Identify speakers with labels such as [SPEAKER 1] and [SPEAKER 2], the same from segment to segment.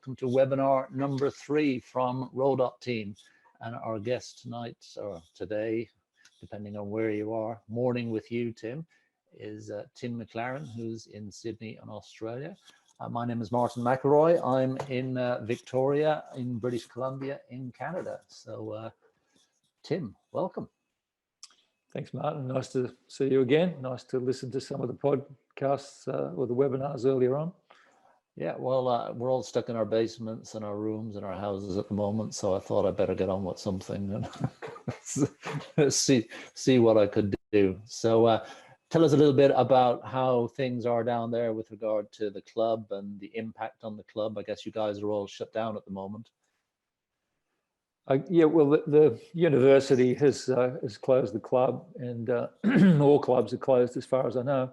[SPEAKER 1] welcome to webinar number 3 from Row.Team. And our guest tonight, or today, depending on where you are, morning with you, Tim, is Tim McLaren, who's in Sydney in Australia. My name is Martin McElroy. I'm in Victoria in British Columbia in Canada. So Tim, welcome.
[SPEAKER 2] Thanks, Martin. Nice to see you again. Nice to listen to some of the podcasts or the webinars earlier on.
[SPEAKER 1] Yeah, well, we're all stuck in our basements and our rooms and our houses at the moment, so I thought I'd better get on with something and see what I could do. So tell us a little bit about how things are down there with regard to the club and the impact on the club. I guess you guys are all shut down at the moment.
[SPEAKER 2] Yeah, well, the university has closed the club, and all clubs are closed as far as I know.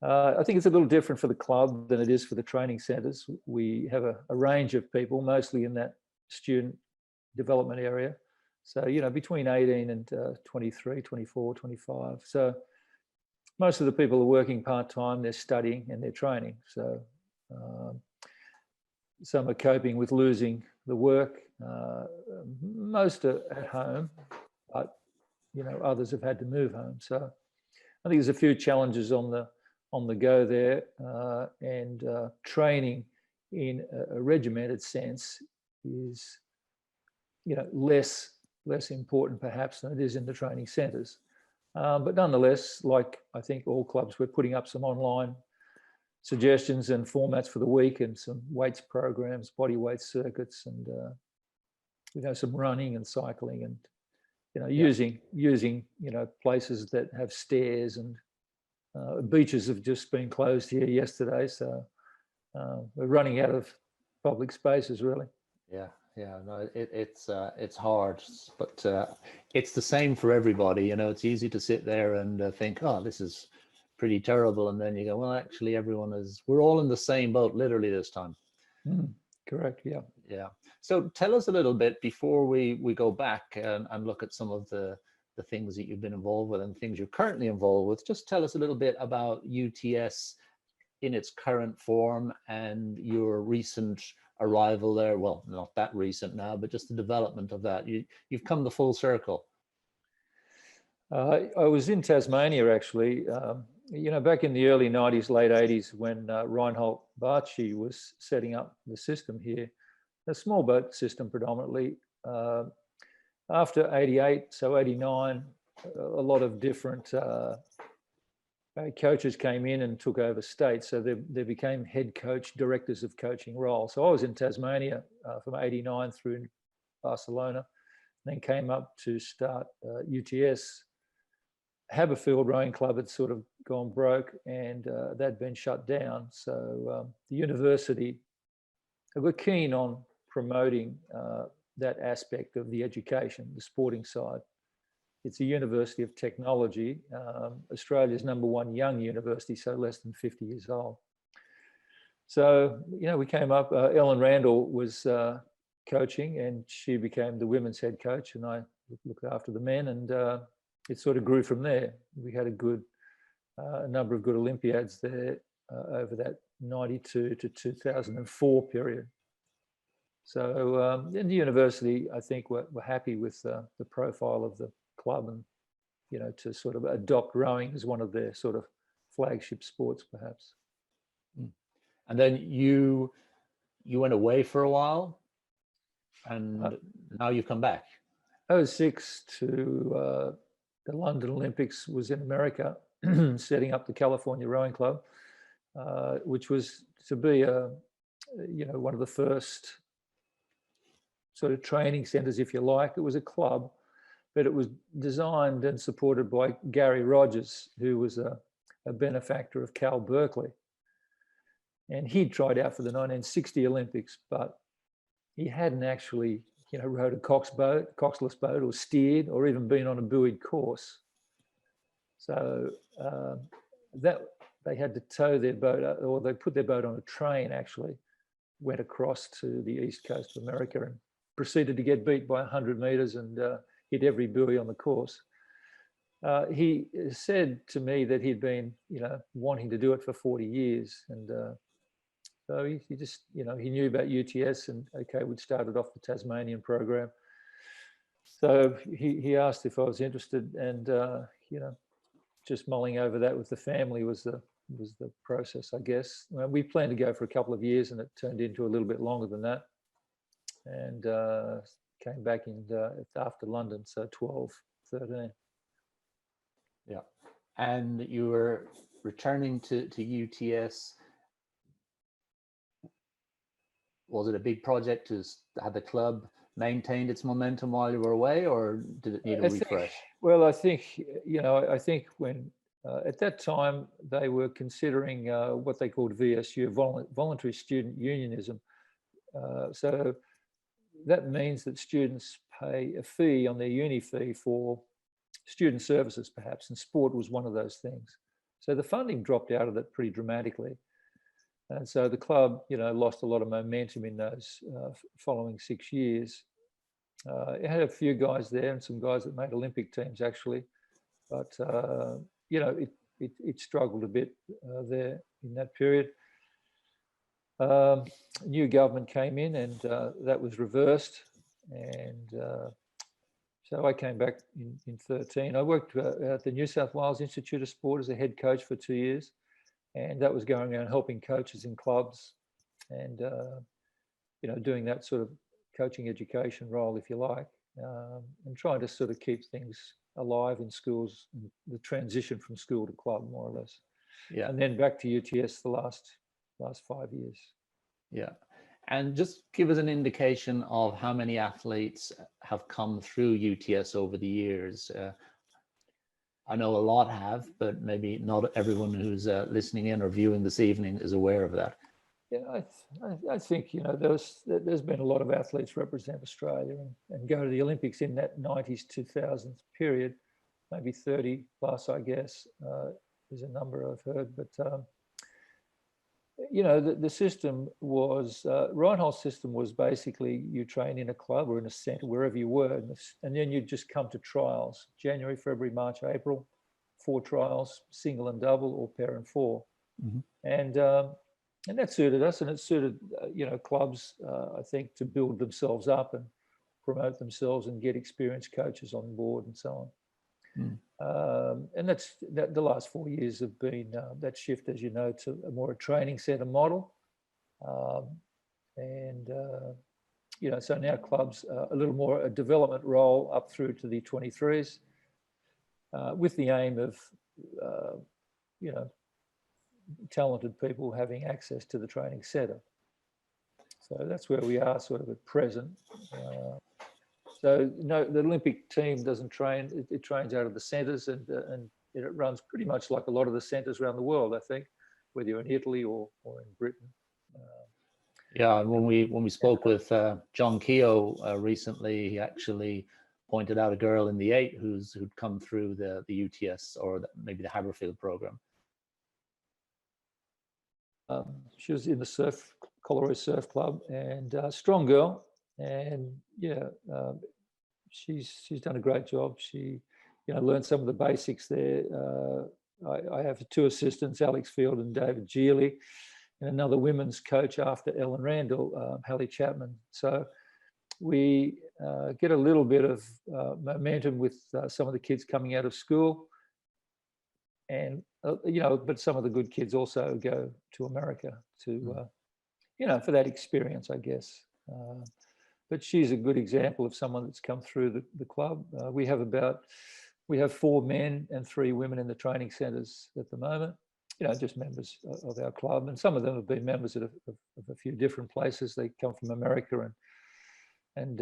[SPEAKER 2] I think it's a little different for the club than it is for the training centres. We have a range of people, mostly in that student development area. So, you know, between 18 and 23, 24, 25. So most of the people are working part-time, they're studying and they're training. So some are coping with losing the work. Most are at home, but, you know, others have had to move home. So I think there's a few challenges on the go there, and training in a regimented sense is, you know, less important perhaps than it is in the training centres. But nonetheless, like I think all clubs, we're putting up some online suggestions and formats for the week and some weights programs, body weight circuits, and you know, some running and cycling, and, you know, using you know, places that have stairs, and beaches have just been closed here yesterday, so we're running out of public spaces, really.
[SPEAKER 1] Yeah, no, it's hard, but it's the same for everybody. You know, it's easy to sit there and think, oh, this is pretty terrible, and then you go, well, actually, we're all in the same boat, literally, this time.
[SPEAKER 2] Correct. Yeah.
[SPEAKER 1] Yeah. So tell us a little bit before we go back and look at some of the things that you've been involved with and things you're currently involved with. Just tell us a little bit about UTS in its current form and your recent arrival there. Well, not that recent now, but just the development of that. You've come the full circle.
[SPEAKER 2] I was in Tasmania, actually, you know, back in the early 90s, late 80s, when Reinhold Bartschi was setting up the system here, a small boat system predominantly. After 88, so 89, a lot of different coaches came in and took over states. So they became head coach, directors of coaching roles. So I was in Tasmania from 89 through Barcelona, then came up to start UTS. Haberfield Rowing Club had sort of gone broke, and that'd been shut down. So the university were keen on promoting that aspect of the education, the sporting side. It's a university of technology, Australia's #1 young university, so less than 50 years old. So, you know, we came up, Ellen Randall was coaching, and she became the women's head coach, and I looked after the men, and it sort of grew from there. We had a number of good Olympiads there over that 92 to 2004 period. So in the university, I think we're happy with the profile of the club, and, you know, to sort of adopt rowing as one of their sort of flagship sports, perhaps.
[SPEAKER 1] And then you went away for a while, and now you've come back.
[SPEAKER 2] 2006 to the London Olympics was in America, setting up the California Rowing Club, which was to be you know, one of the first sort of training centers, if you like. It was a club, but it was designed and supported by Gary Rogers, who was a benefactor of Cal Berkeley. And he'd tried out for the 1960 Olympics, but he hadn't actually, you know, rowed a coxless boat, or steered, or even been on a buoyed course. So that they had to tow their boat, or they put their boat on a train, actually, went across to the east coast of America, and proceeded to get beat by 100 meters and hit every buoy on the course. He said to me that he'd been, you know, wanting to do it for 40 years, and So he just, he knew about UTS, and okay, we'd started off the Tasmanian program. So he asked if I was interested, and just mulling over that with the family was the process, I guess. We planned to go for a couple of years, and it turned into a little bit longer than that, and came back in after London, so 12, 13.
[SPEAKER 1] Yeah, and you were returning to UTS. Was it a big project to have the club maintained its momentum while you were away, or did it need a refresh?
[SPEAKER 2] I think, I think when at that time they were considering what they called VSU, voluntary student unionism. So that means that students pay a fee on their uni fee for student services, perhaps, and sport was one of those things. So the funding dropped out of it pretty dramatically. And so the club, lost a lot of momentum in those following 6 years. It had a few guys there and some guys that made Olympic teams, actually. But, it struggled a bit there in that period. New government came in, and that was reversed. And so I came back in 13. I worked at the New South Wales Institute of Sport as a head coach for 2 years. And that was going around helping coaches in clubs and, doing that sort of coaching education role, if you like, and trying to sort of keep things alive in schools, the transition from school to club, more or less.
[SPEAKER 1] Yeah.
[SPEAKER 2] And then back to UTS the last 5 years.
[SPEAKER 1] Yeah. And just give us an indication of how many athletes have come through UTS over the years. I know a lot have, but maybe not everyone who's listening in or viewing this evening is aware of that.
[SPEAKER 2] Yeah, I think, there's been a lot of athletes represent Australia and go to the Olympics in that 90s, 2000s period, maybe 30 plus, I guess, is a number I've heard. But, the system was, Reinhold's system was basically you train in a club or in a centre, wherever you were, and then you'd just come to trials, January, February, March, April, 4 trials, single and double or pair and 4. Mm-hmm. And that suited us, and it suited, clubs, I think, to build themselves up and promote themselves and get experienced coaches on board and so on. And the last 4 years have been that shift, as you know, to a more training centre model. So now clubs a little more a development role up through to the 23s with the aim of, talented people having access to the training centre. So that's where we are sort of at present. So no, the Olympic team doesn't train, it trains out of the centres, and it runs pretty much like a lot of the centres around the world, I think, whether you're in Italy or in Britain.
[SPEAKER 1] Yeah, and when we spoke with John Keogh recently, he actually pointed out a girl in the 8 who'd come through the UTS or maybe the Haberfield program.
[SPEAKER 2] She was in the Colorado Surf Club, and strong girl, and she's done a great job. She, learned some of the basics there. I have 2 assistants, Alex Field and David Geely, and another women's coach after Ellen Randall, Hallie Chapman. So we get a little bit of momentum with some of the kids coming out of school. And, but some of the good kids also go to America to, for that experience, I guess. But she's a good example of someone that's come through the club. We have 4 men and 3 women in the training centres at the moment, just members of our club. And some of them have been members of a few different places. They come from America and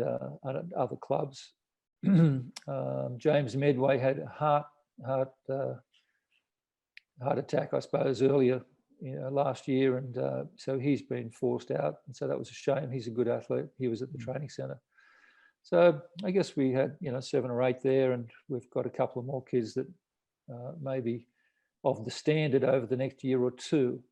[SPEAKER 2] other clubs. James Medway had a heart attack, I suppose, earlier, last year, and so he's been forced out, and so that was a shame. He's a good athlete. He was at the training centre. So I guess we had 7 or 8 there, and we've got a couple of more kids that maybe of the standard over the next year or 2.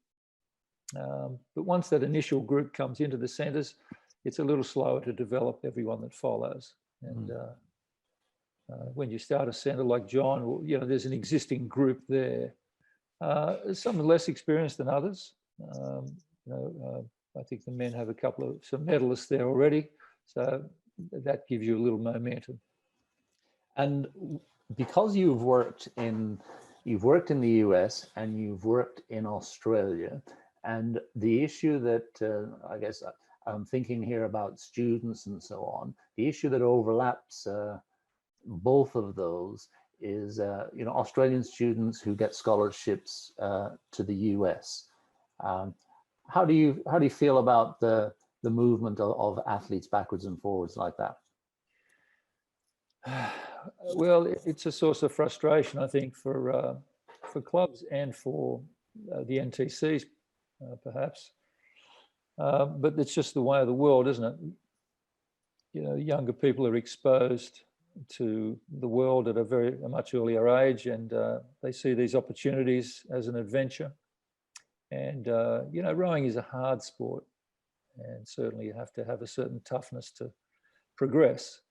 [SPEAKER 2] But once that initial group comes into the centres, it's a little slower to develop everyone that follows. And when you start a centre like John, there's an existing group there. Some are less experienced than others, I think the men have some medalists there already, so that gives you a little momentum.
[SPEAKER 1] And because you've worked in the US and you've worked in Australia, and the issue that I guess I'm thinking here about students and so on, the issue that overlaps both of those is Australian students who get scholarships to the US. How do you feel about the movement of athletes backwards and forwards like that?
[SPEAKER 2] Well, it's a source of frustration, I think, for clubs and for the NTCs, perhaps. But it's just the way of the world, isn't it? Younger people are exposed to the world at a much earlier age, and they see these opportunities as an adventure. And rowing is a hard sport, and certainly you have to have a certain toughness to progress.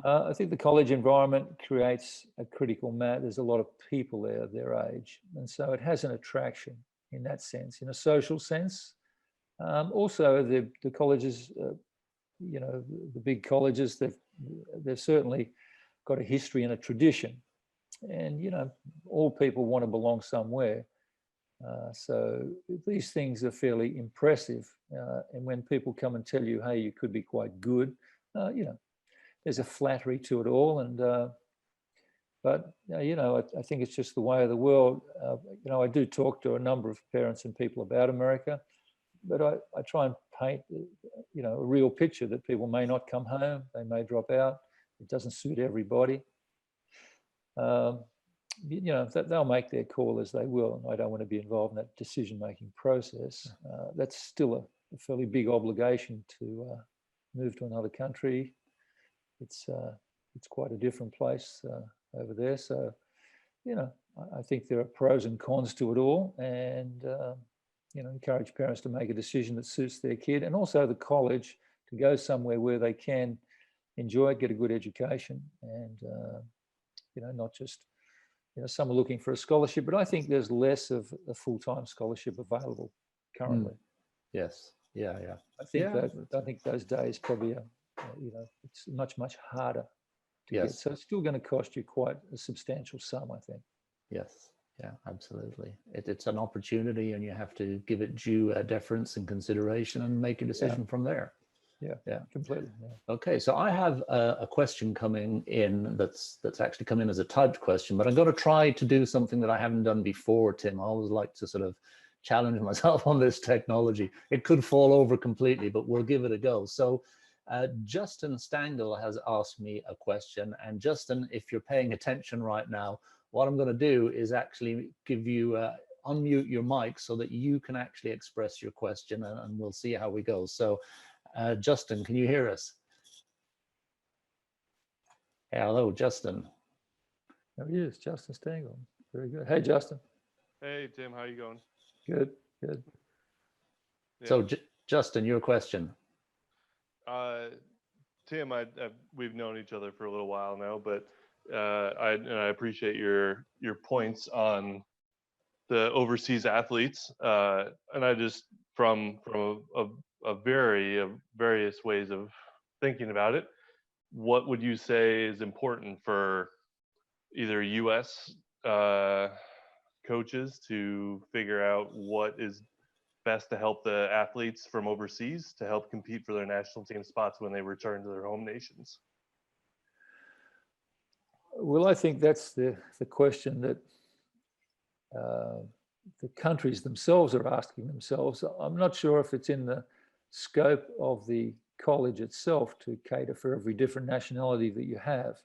[SPEAKER 2] I think the college environment creates a critical mass. There's a lot of people there their age, and so it has an attraction in that sense, in a social sense. Also, the colleges, the big colleges, they've certainly got a history and a tradition, and all people want to belong somewhere. So these things are fairly impressive, and when people come and tell you, "Hey, you could be quite good," there's a flattery to it all, but I think it's just the way of the world. I do talk to a number of parents and people about America, but I try and paint, a real picture that people may not come home, they may drop out. It doesn't suit everybody. They'll make their call as they will, and I don't want to be involved in that decision-making process. That's still a fairly big obligation to move to another country. It's quite a different place over there. So, I think there are pros and cons to it all, and encourage parents to make a decision that suits their kid, and also the college to go somewhere where they can enjoy it, get a good education, and not just some are looking for a scholarship, but I think there's less of a full-time scholarship available currently.
[SPEAKER 1] Yes. Yeah.
[SPEAKER 2] I think those days probably it's much harder to get. So it's still going to cost you quite a substantial sum, I think.
[SPEAKER 1] Yes. Yeah, absolutely. It's an opportunity, and you have to give it due deference and consideration and make a decision from there.
[SPEAKER 2] Yeah, completely. Yeah.
[SPEAKER 1] Okay, so I have a question coming in that's actually come in as a typed question, but I'm going to try to do something that I haven't done before, Tim. I always like to sort of challenge myself on this technology. It could fall over completely, but we'll give it a go. So Justin Stangl has asked me a question, and Justin, if you're paying attention right now, what I'm going to do is actually give you unmute your mic so that you can actually express your question, and we'll see how we go. So Justin, can you hear us? Hello, Justin.
[SPEAKER 2] There he is, Justin Stangl. Very good. Hey, Justin.
[SPEAKER 3] Hey, Tim. How you going?
[SPEAKER 2] Good.
[SPEAKER 3] Yeah.
[SPEAKER 1] So, Justin, your question.
[SPEAKER 3] Tim, we've known each other for a little while now, but I appreciate your points on the overseas athletes, and I just from a various ways of thinking about it. What would you say is important for either U.S. Coaches to figure out what is best to help the athletes from overseas to help compete for their national team spots when they return to their home nations?
[SPEAKER 2] Well, I think that's the question that the countries themselves are asking themselves. I'm not sure if it's in the scope of the college itself to cater for every different nationality that you have.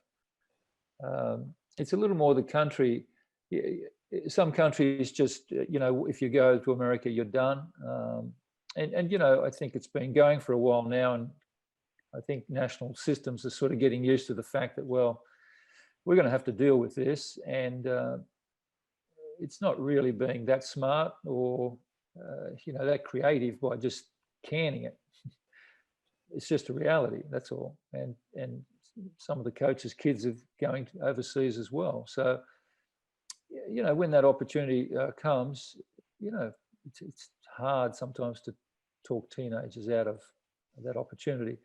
[SPEAKER 2] It's a little more the country. Some countries just, if you go to America, you're done. And I think it's been going for a while now, and I think national systems are sort of getting used to the fact that, well, we're going to have to deal with this, and it's not really being that smart or that creative by just canning it. It's just a reality, that's all. And some of the coaches' kids are going overseas as well. So, when that opportunity comes, it's hard sometimes to talk teenagers out of that opportunity.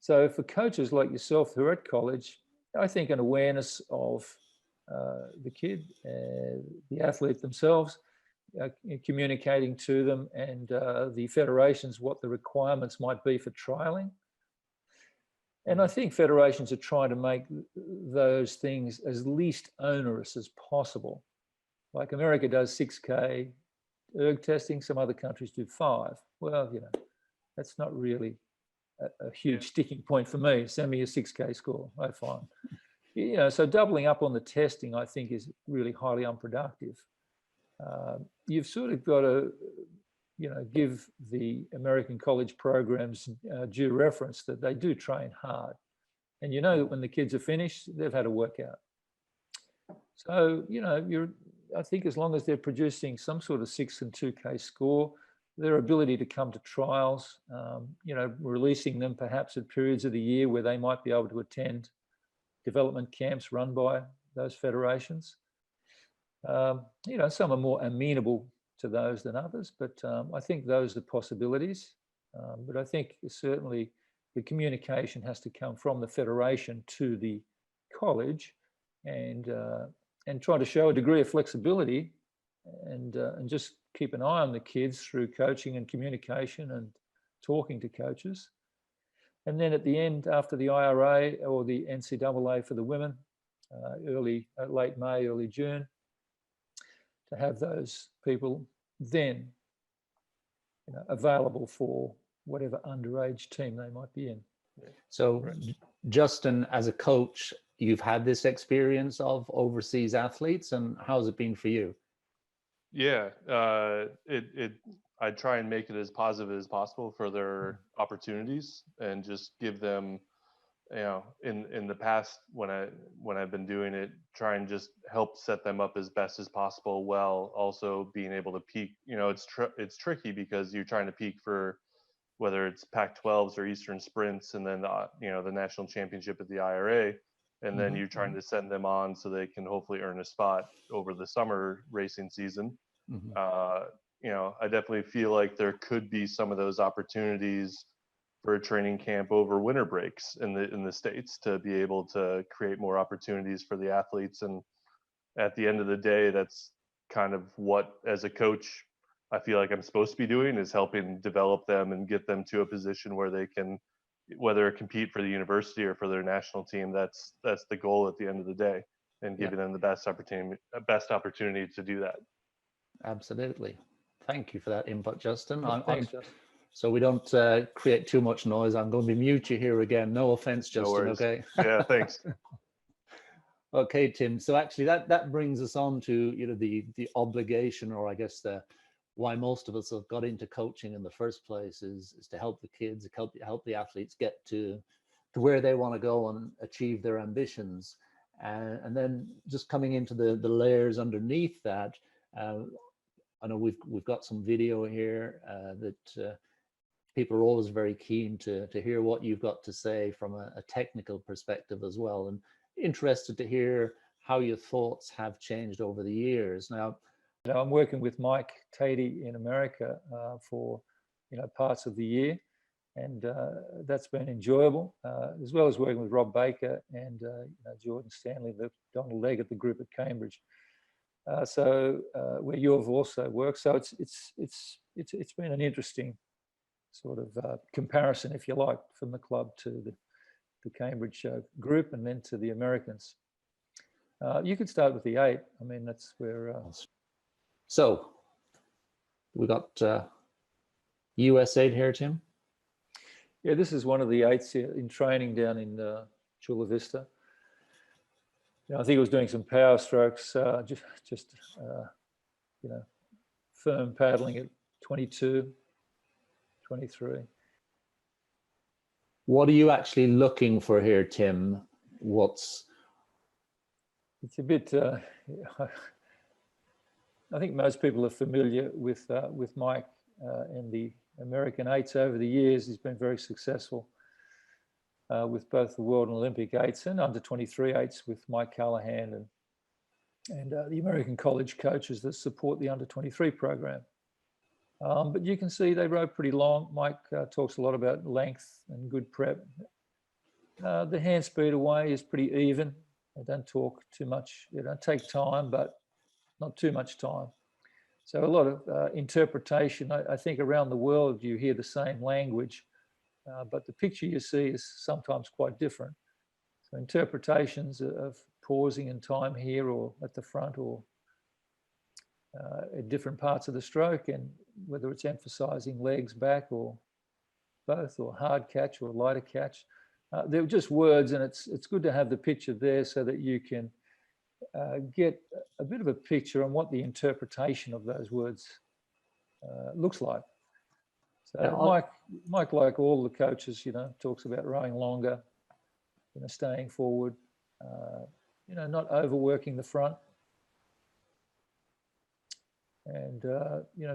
[SPEAKER 2] So for coaches like yourself who are at college, I think an awareness of the kid, the athlete themselves, communicating to them, and the federations what the requirements might be for trialing. And I think federations are trying to make those things as least onerous as possible. Like America does 6K erg testing, some other countries do 5. Well, you know, that's not really a huge sticking point for me. Send me a 6K score, I'm fine. You know, so doubling up on the testing, I think, is really highly unproductive. You've sort of got to, you know, give the American college programs due reference that they do train hard. And you know that when the kids are finished, they've had a workout. So, you know, I think as long as they're producing some sort of 6 and 2K score, their ability to come to trials, you know, releasing them perhaps at periods of the year where they might be able to attend development camps run by those federations. You know, some are more amenable to those than others, but I think those are possibilities. But I think certainly the communication has to come from the federation to the college, and try to show a degree of flexibility, and just keep an eye on the kids through coaching and communication and talking to coaches. And then at the end, after the IRA or the NCAA for the women, late May, early June, to have those people then, you know, available for whatever underage team they might be in.
[SPEAKER 1] So, Justin, as a coach, you've had this experience of overseas athletes, and how's it been for you?
[SPEAKER 3] Yeah, I try and make it as positive as possible for their opportunities, and just give them, you know, in the past when I've been doing it, try and just help set them up as best as possible, while also being able to peak. You know, it's tricky because you're trying to peak for whether it's Pac-12s or Eastern Sprints, and then the national championship at the IRA, and then you're trying to send them on so they can hopefully earn a spot over the summer racing season. You know, I definitely feel like there could be some of those opportunities for a training camp over winter breaks in the States, to be able to create more opportunities for the athletes. And at the end of the day, that's kind of what, as a coach, I feel like I'm supposed to be doing, is helping develop them and get them to a position where they can, whether compete for the university or for their national team. That's the goal at the end of the day, and giving them the best opportunity to do that.
[SPEAKER 1] Absolutely. Thank you for that input, Justin.
[SPEAKER 2] Thanks, Justin.
[SPEAKER 1] So we don't create too much noise, I'm going to mute you here again. No offense, Justin.
[SPEAKER 3] No
[SPEAKER 1] okay.
[SPEAKER 3] Yeah, thanks.
[SPEAKER 1] Okay, Tim. So actually, that brings us on to, you know, the obligation, or I guess why most of us have got into coaching in the first place is to help the kids, help the athletes get to where they want to go and achieve their ambitions. And then just coming into the layers underneath that, I know we've got some video here that people are always very keen to hear what you've got to say from a technical perspective as well, and interested to hear how your thoughts have changed over the years. Now,
[SPEAKER 2] you know, I'm working with Mike Tatey in America for, you know, parts of the year, and that's been enjoyable, as well as working with Rob Baker and you know, Jordan Stanley, Donald Legg at the group at Cambridge. So where you've also worked, so it's been an interesting sort of comparison, if you like, from the club to the Cambridge group, and then to the Americans. You could start with the 8. I mean, that's where.
[SPEAKER 1] So we got US 8 here, Tim.
[SPEAKER 2] Yeah, this is one of the 8s in training down in Chula Vista. You know, I think I was doing some power strokes, just you know, firm paddling at 22, 23.
[SPEAKER 1] What are you actually looking for here, Tim? It's
[SPEAKER 2] a bit. I think most people are familiar with Mike and the American 8s over the years. He's been very successful with both the World and Olympic 8s and under 23 8s with Mike Callahan and the American college coaches that support the under 23 program. But you can see they row pretty long. Mike talks a lot about length and good prep. The hand speed away is pretty even. They don't talk too much. They don't take time, but not too much time. So a lot of interpretation. I think around the world you hear the same language, but the picture you see is sometimes quite different. So interpretations of pausing and time here or at the front or at different parts of the stroke, and whether it's emphasizing legs back or both, or hard catch or lighter catch. They're just words, and it's good to have the picture there so that you can get a bit of a picture on what the interpretation of those words looks like. So Mike, like all the coaches, talks about rowing longer, staying forward, not overworking the front, and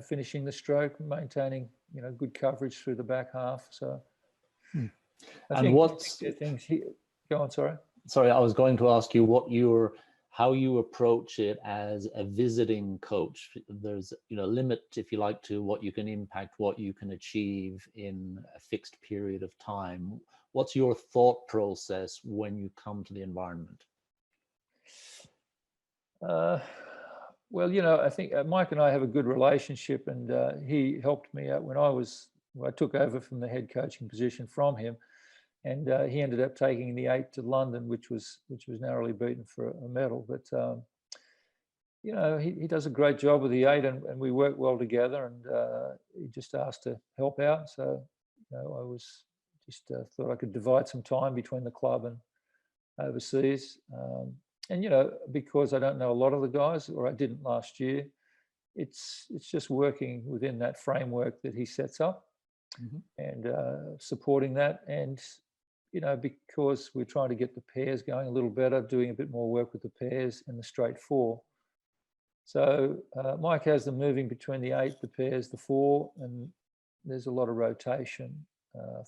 [SPEAKER 2] finishing the stroke, maintaining good coverage through the back half. So I think things here. Go on, sorry.
[SPEAKER 1] Sorry, I was going to ask you how you approach it as a visiting coach. There's limit, if you like, to what you can impact, what you can achieve in a fixed period of time. What's your thought process when you come to the environment?
[SPEAKER 2] Well, I think Mike and I have a good relationship, and he helped me out when I took over from the head coaching position from him, and he ended up taking the 8 to London, which was narrowly beaten for a medal. But he does a great job with the 8, and we work well together. And he just asked to help out, so I was just thought I could divide some time between the club and overseas. And because I don't know a lot of the guys, or I didn't last year, it's just working within that framework that he sets up, and supporting that. And because we're trying to get the pairs going a little better, doing a bit more work with the pairs and the straight 4. So Mike has them moving between the 8, the pairs, the 4, and there's a lot of rotation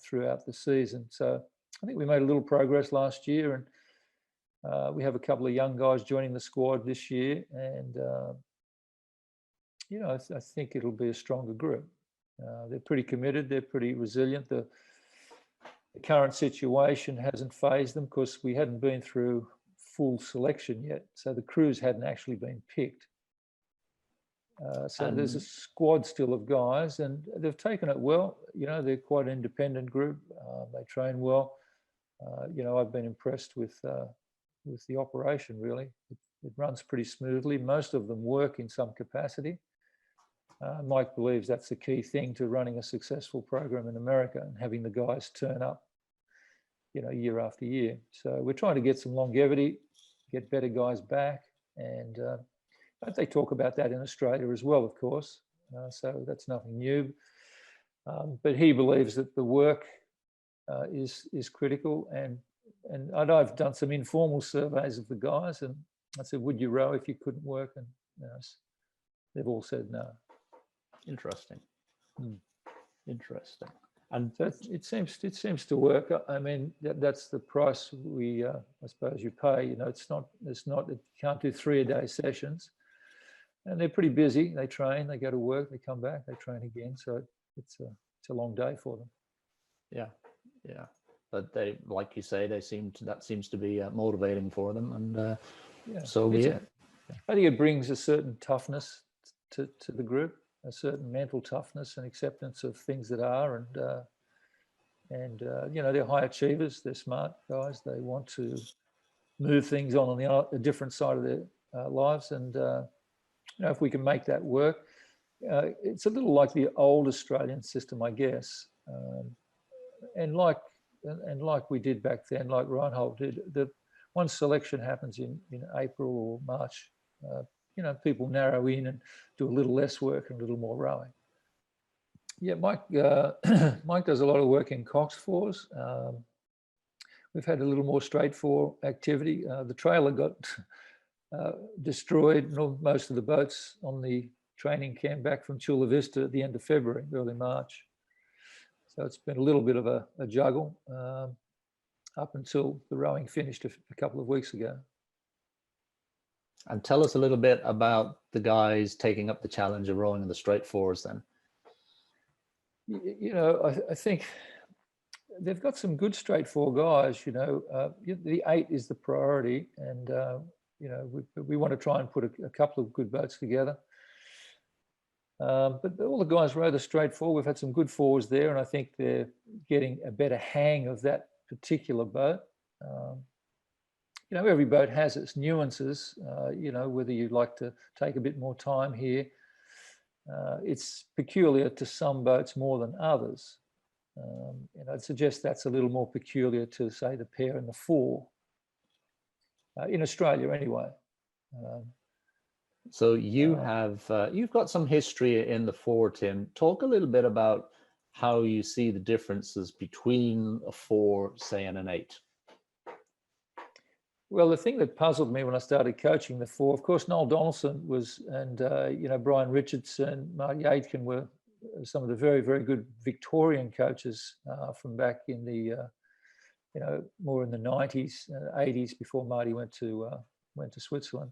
[SPEAKER 2] throughout the season. So I think we made a little progress last year, and we have a couple of young guys joining the squad this year, and I think it'll be a stronger group. They're pretty committed. They're pretty resilient. The current situation hasn't phased them because we hadn't been through full selection yet, so the crews hadn't actually been picked. So there's a squad still of guys, and they've taken it well. They're quite an independent group. They train well. I've been impressed with the operation, really. It runs pretty smoothly. Most of them work in some capacity. Mike believes that's the key thing to running a successful program in America, and having the guys turn up, year after year. So we're trying to get some longevity, get better guys back, and they talk about that in Australia as well, of course. So that's nothing new. But he believes that the work is critical, and I've done some informal surveys of the guys, and I said, would you row if you couldn't work? And they've all said no.
[SPEAKER 1] Interesting. Interesting. And
[SPEAKER 2] so it seems to work. I mean, that's the price we, I suppose, you pay. It's not. You can't do 3-a-day sessions, and they're pretty busy. They train, they go to work, they come back, they train again. So it's a long day for them.
[SPEAKER 1] Yeah. But they, like you say, that seems to be motivating for them, and so be it.
[SPEAKER 2] I think it brings a certain toughness to the group, a certain mental toughness and acceptance of things that are, and they're high achievers. They're smart guys. They want to move things on the different side of their lives, and if we can make that work, it's a little like the old Australian system, I guess, and like we did back then, like Reinhold did. Once selection happens in April or March, people narrow in and do a little less work and a little more rowing. Yeah, Mike does a lot of work in Cox 4s. We've had a little more straight 4 activity. The trailer got destroyed, and most of the boats on the training came back from Chula Vista at the end of February, early March. So it's been a little bit of a juggle up until the rowing finished a couple of weeks ago.
[SPEAKER 1] And tell us a little bit about the guys taking up the challenge of rowing in the straight 4s then.
[SPEAKER 2] I think they've got some good straight four guys. The 8 is the priority, and we want to try and put a couple of good boats together. But all the guys row the straight four. We've had some good fours there, and I think they're getting a better hang of that particular boat. Every boat has its nuances. Whether you'd like to take a bit more time here. It's peculiar to some boats more than others. I'd suggest that's a little more peculiar to, say, the pair and the 4 in Australia, anyway.
[SPEAKER 1] So you've got some history in the 4, Tim. Talk a little bit about how you see the differences between a 4, say, and an 8.
[SPEAKER 2] Well, the thing that puzzled me when I started coaching the 4, of course, Noel Donaldson and Brian Richardson, Marty Aitken were some of the very, very good Victorian coaches from back in the, more in the 90s, 80s, before Marty went to Switzerland.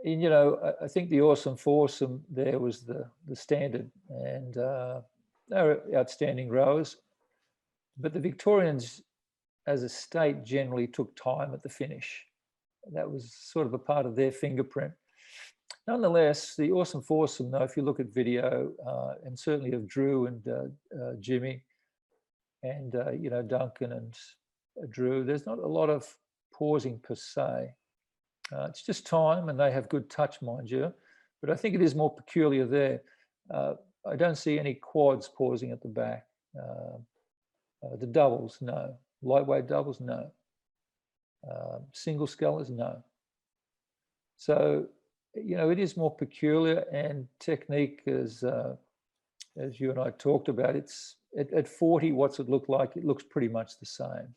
[SPEAKER 2] And, I think the awesome foursome there was the standard, and they were outstanding rowers. But the Victorians, as a state, generally took time at the finish. That was sort of a part of their fingerprint. Nonetheless, the awesome foursome, though, if you look at video, and certainly of Drew and Jimmy, and Duncan and Drew, there's not a lot of pausing per se. It's just time, and they have good touch, mind you. But I think it is more peculiar there. I don't see any quads pausing at the back. The doubles, no. Lightweight doubles, no. Single scullers, no. So, it is more peculiar, and technique, as you and I talked about, it's at 40, what's it look like? It looks pretty much the same.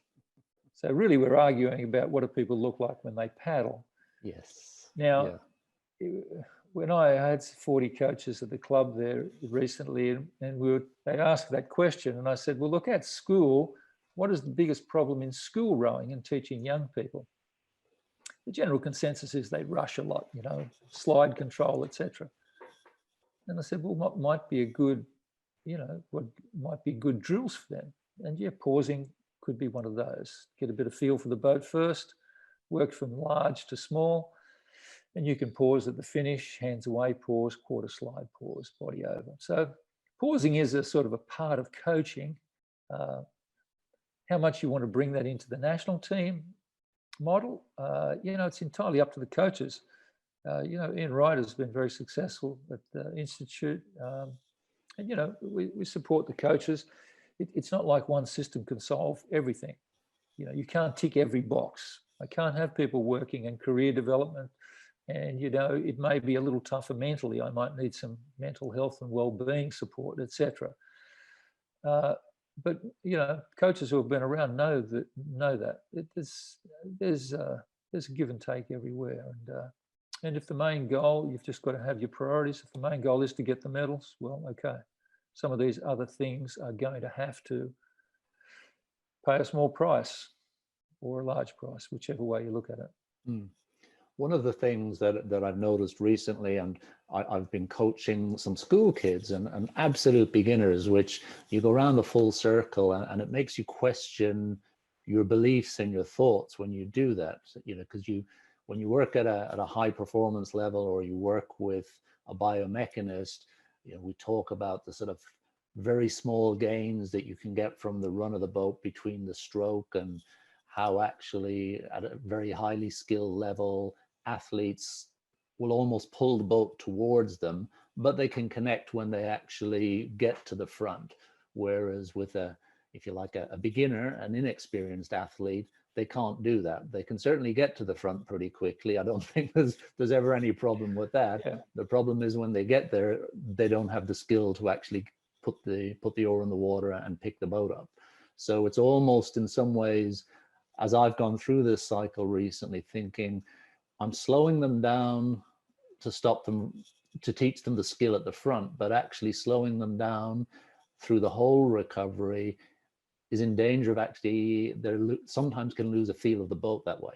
[SPEAKER 2] So really, we're arguing about what do people look like when they paddle.
[SPEAKER 1] Yes.
[SPEAKER 2] Now, when I had 40 coaches at the club there recently, and they asked that question, and I said, well, look, at school, what is the biggest problem in school rowing and teaching young people? The general consensus is they rush a lot, slide control, etc. And I said, well, what might be a good, what might be good drills for them? And pausing could be one of those. Get a bit of feel for the boat first, work from large to small, and you can pause at the finish, hands away, pause, quarter slide, pause, body over. So pausing is a sort of a part of coaching. How much you want to bring that into the national team model, it's entirely up to the coaches. Ian Wright has been very successful at the Institute, and we support the coaches. It's not like one system can solve everything. You can't tick every box. I can't have people working in career development, and it may be a little tougher mentally. I might need some mental health and well-being support, etc. But coaches who have been around know that there's a give and take everywhere, and if the main goal, you've just got to have your priorities. If the main goal is to get the medals, well, okay. Some of these other things are going to have to pay a small price or a large price, whichever way you look at it.
[SPEAKER 1] Mm. One of the things that I've noticed recently, and I've been coaching some school kids and absolute beginners, which you go around the full circle, and it makes you question your beliefs and your thoughts when you do that. Because when you work at a high performance level, or you work with a biomechanist, we talk about the sort of very small gains that you can get from the run of the boat between the stroke, and how actually at a very highly skilled level, athletes will almost pull the boat towards them, but they can connect when they actually get to the front. Whereas with a beginner, an inexperienced athlete, they can't do that. They can certainly get to the front pretty quickly. I don't think there's ever any problem with that. Yeah. The problem is when they get there, they don't have the skill to actually put the oar in the water and pick the boat up. So it's almost, in some ways, as I've gone through this cycle recently, thinking I'm slowing them down to stop them, to teach them the skill at the front, but actually slowing them down through the whole recovery is in danger of actually, they sometimes can lose a feel of the boat that way.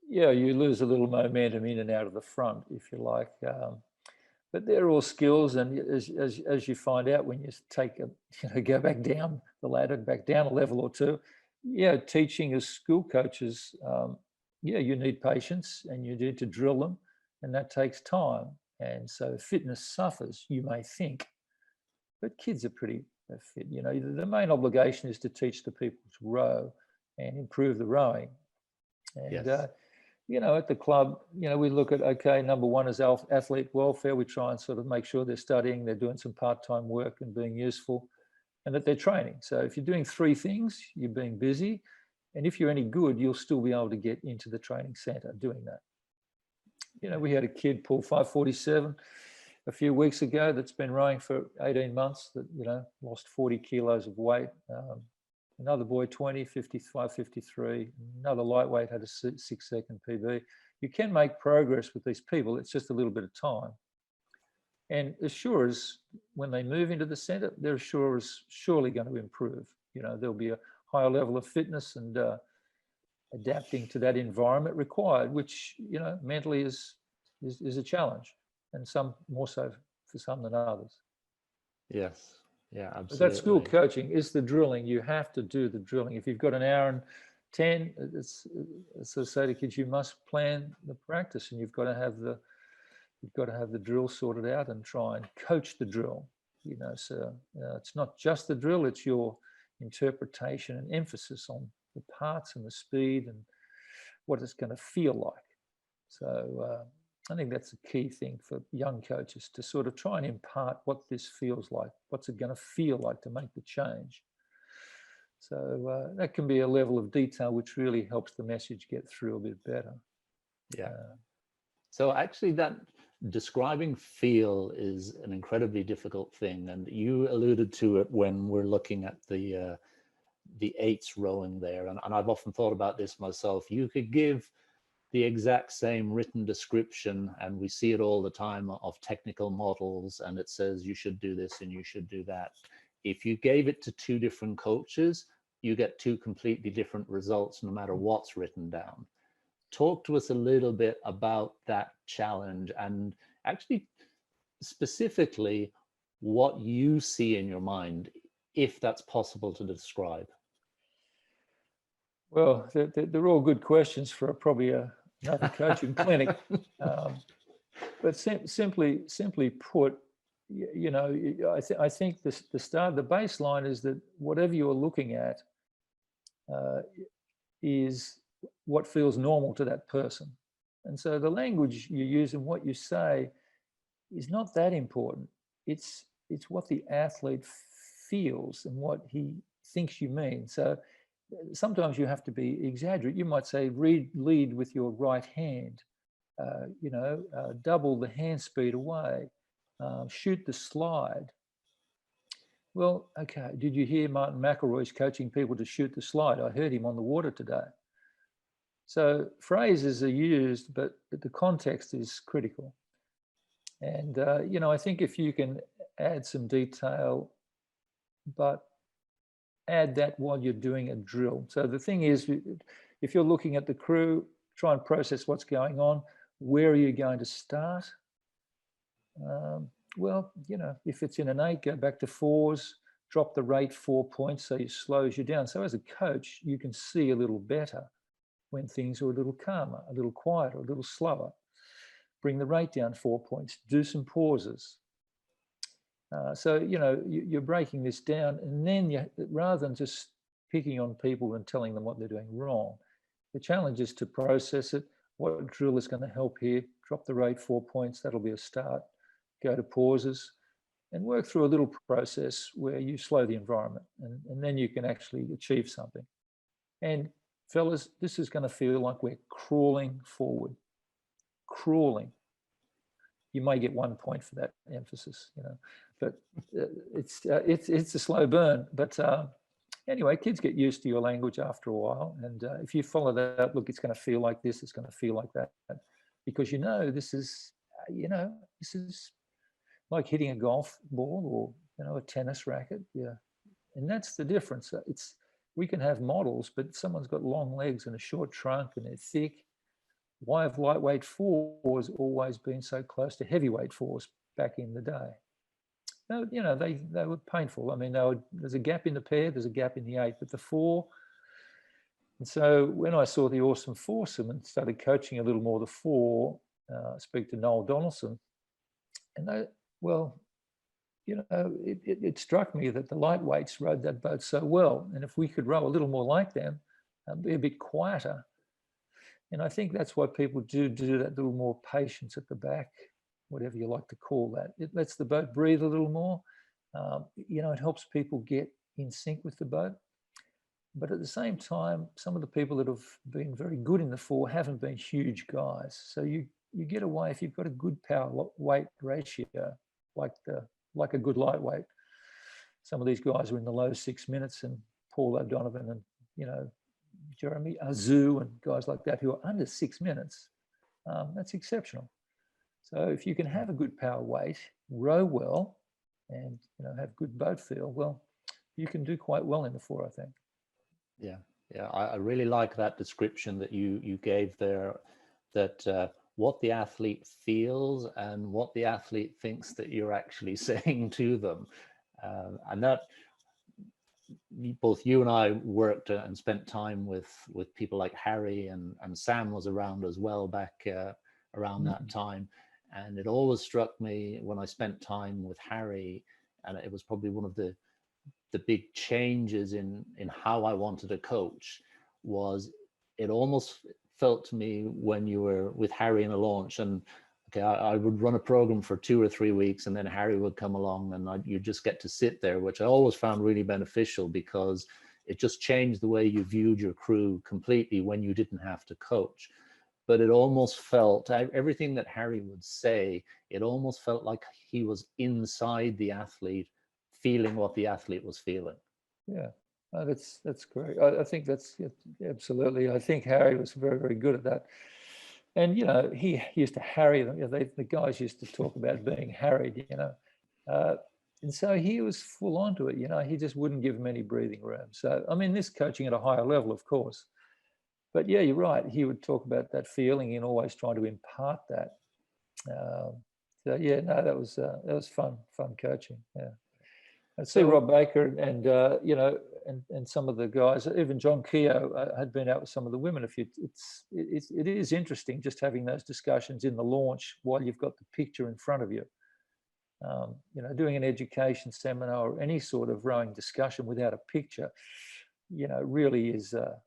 [SPEAKER 2] Yeah, you lose a little momentum in and out of the front, if you like. But they're all skills, and as you find out when you take go back down the ladder, back down a level or two, teaching as school coaches, you need patience and you need to drill them, and that takes time. And so fitness suffers, you may think, but kids are pretty fit. The main obligation is to teach the people to row and improve the rowing. And
[SPEAKER 1] Yes.
[SPEAKER 2] at the club, we look at, okay, number one is athlete welfare. We try and sort of make sure they're studying, they're doing some part-time work and being useful, and that they're training. So if you're doing three things, you're being busy. And if you're any good, you'll still be able to get into the training center doing that. We had a kid pull 547 a few weeks ago that's been rowing for 18 months that, lost 40 kilos of weight. Another boy, 20, 55, 53. Another lightweight had a 6-second PB. You can make progress with these people. It's just a little bit of time. And as sure as when they move into the centre, they're surely going to improve. There'll be a higher level of fitness and adapting to that environment required, which, mentally is a challenge, and some more so for some than others.
[SPEAKER 1] Yes. Yeah, absolutely.
[SPEAKER 2] But that school coaching is the drilling. You have to do the drilling. If you've got an hour and 10, it's to say to kids, you must plan the practice, and you've got to have the drill sorted out and try and coach the drill. So it's not just the drill; it's your interpretation and emphasis on the parts and the speed and what it's going to feel like. So I think that's a key thing for young coaches, to sort of try and impart what this feels like. What's it going to feel like to make the change? So that can be a level of detail which really helps the message get through a bit better.
[SPEAKER 1] Yeah. So actually that describing feel is an incredibly difficult thing. And you alluded to it when we're looking at the eights rowing there. And I've often thought about this myself. You could give the exact same written description, and we see it all the time, of technical models, and it says you should do this and you should do that. If you gave it to two different coaches, you get two completely different results no matter what's written down. Talk to us a little bit about that challenge, and actually specifically what you see in your mind, if that's possible to describe.
[SPEAKER 2] Well, they're all good questions for probably another coaching clinic. But simply put, I think the baseline is that whatever you're looking at is what feels normal to that person. And so the language you use and what you say is not that important. It's what the athlete feels and what he thinks you mean. So sometimes you have to be exaggerate. You might say, lead with your right hand, double the hand speed away, shoot the slide. Well, okay, did you hear Martin McElroy's coaching people to shoot the slide? I heard him on the water today. So phrases are used, but the context is critical. And, I think if you can add some detail, but add that while you're doing a drill. So the thing is, if you're looking at the crew, try and process what's going on. Where are you going to start? Well, if it's in an 8, go back to 4s, drop the rate 4 points so it slows you down. So as a coach, you can see a little better when things are a little calmer, a little quieter, a little slower. Bring the rate down 4 points, do some pauses. So, you're breaking this down, and then rather than just picking on people and telling them what they're doing wrong, the challenge is to process it. What drill is going to help here? Drop the rate 4 points. That'll be a start. Go to pauses and work through a little process where you slow the environment, and then you can actually achieve something. And fellas, this is going to feel like we're crawling forward. Crawling. You may get 1 point for that emphasis, but it's a slow burn. But anyway, kids get used to your language after a while, and if you follow that up, look, it's going to feel like this, it's going to feel like that, because this is like hitting a golf ball or a tennis racket, and that's the difference. We can have models, but someone's got long legs and a short trunk and they're thick. why have lightweight fours always been so close to heavyweight fours back in the day? No, you know, they were painful. I mean, there's a gap in the pair, there's a gap in the 8, but the 4. And so when I saw the awesome foursome and started coaching a little more the 4, speak to Noel Donaldson, and well, you know, it struck me that the lightweights rode that boat so well. And if we could row a little more like them, be a bit quieter. And I think that's why people do that little more patience at the back, whatever you like to call that. It lets the boat breathe a little more. You know, it helps people get in sync with the boat. But at the same time, some of the people that have been very good in the 4 haven't been huge guys. So you get away if you've got a good power weight ratio, like a good lightweight. Some of these guys are in the low 6 minutes, and Paul O'Donovan and, you know, Jeremy Azu and guys like that who are under 6 minutes. That's exceptional. So if you can have a good power weight, row well, and, you know, have good boat feel, well, you can do quite well in the 4, I think.
[SPEAKER 1] Yeah, I really like that description that you gave there, that what the athlete feels and what the athlete thinks that you're actually saying to them. And that both you and I worked and spent time with people like Harry, and Sam was around as well back around that time. And it always struck me when I spent time with Harry, and it was probably one of the big changes in how I wanted to coach, was it almost felt to me when you were with Harry in a launch, and okay, I would run a program for 2 or 3 weeks, and then Harry would come along, and you just get to sit there, which I always found really beneficial, because it just changed the way you viewed your crew completely when you didn't have to coach. But it almost felt, everything that Harry would say, it almost felt like he was inside the athlete, feeling what the athlete was feeling.
[SPEAKER 2] Yeah, that's great. I think that's absolutely. I think Harry was very, very good at that. And, you know, he used to harry them. You know, the guys used to talk about being harried, you know. And so he was full onto it, you know. He just wouldn't give them any breathing room. So, I mean, this coaching at a higher level, of course. But yeah, you're right. He would talk about that feeling and always trying to impart that. So yeah, no, that was fun coaching. Yeah. I see Rob Baker and you know, and some of the guys, even John Keogh had been out with some of the women. It is interesting just having those discussions in the launch while you've got the picture in front of you. You know, doing an education seminar or any sort of rowing discussion without a picture, you know, really is a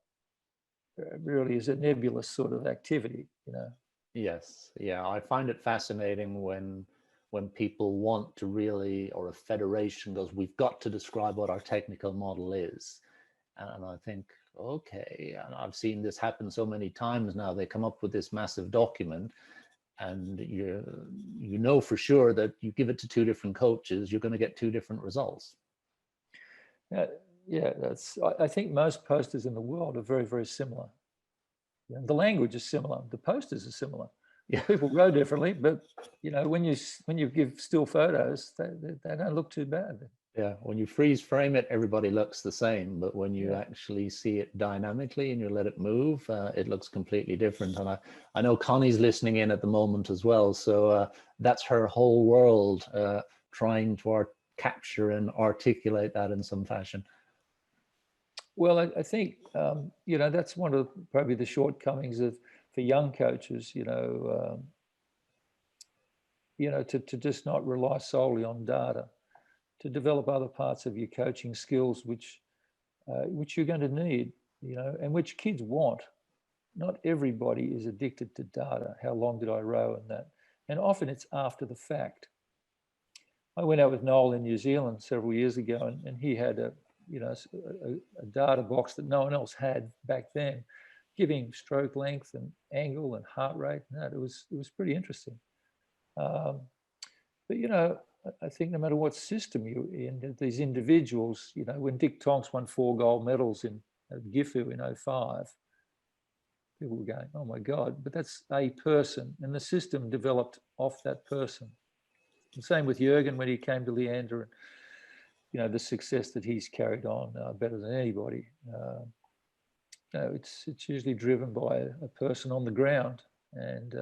[SPEAKER 2] nebulous sort of activity. You know.
[SPEAKER 1] Yes, yeah, I find it fascinating when people want to really, or a federation goes, we've got to describe what our technical model is. And I think, okay, and I've seen this happen so many times now. They come up with this massive document, and you know for sure that you give it to 2 different coaches, you're going to get 2 different results.
[SPEAKER 2] Yeah, I think most posters in the world are very, very similar. You know, the language is similar, the posters are similar. Yeah. People row differently, but you know, when you give still photos, they don't look too bad.
[SPEAKER 1] Yeah, when you freeze frame it, everybody looks the same, but when you actually see it dynamically and you let it move, it looks completely different. And I know Connie's listening in at the moment as well, so that's her whole world, trying to capture and articulate that in some fashion.
[SPEAKER 2] Well, I think you know, that's one of probably the shortcomings for young coaches. You know, to just not rely solely on data, to develop other parts of your coaching skills, which you're going to need, you know, and which kids want. Not everybody is addicted to data. How long did I row and that? And often it's after the fact. I went out with Noel in New Zealand several years ago, and he had a data box that no one else had back then, giving stroke length and angle and heart rate. And that it was pretty interesting. But you know, I think no matter what system you're in, these individuals, you know, when Dick Tonks won 4 gold medals in Gifu in 2005, people were going, oh my God, but that's a person, and the system developed off that person. The same with Jürgen when he came to Leander, and you know, the success that he's carried on better than anybody. You know, it's usually driven by a person on the ground. and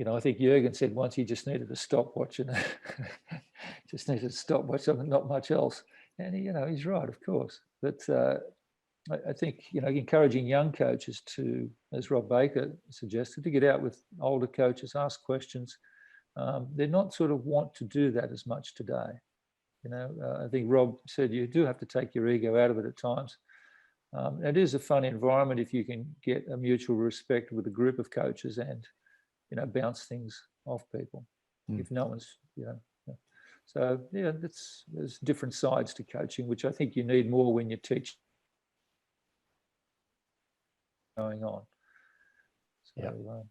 [SPEAKER 2] I think Jurgen said once he just needed a stopwatch and just needed a stopwatch, not much else. And he's right, of course. But I think encouraging young coaches to, as Rob Baker suggested, to get out with older coaches, ask questions. They're not sort of want to do that as much today. I think Rob said you do have to take your ego out of it at times. It is a fun environment if you can get a mutual respect with a group of coaches and bounce things off people. If no one's so there's different sides to coaching, which I think you need more when you teach going on. So,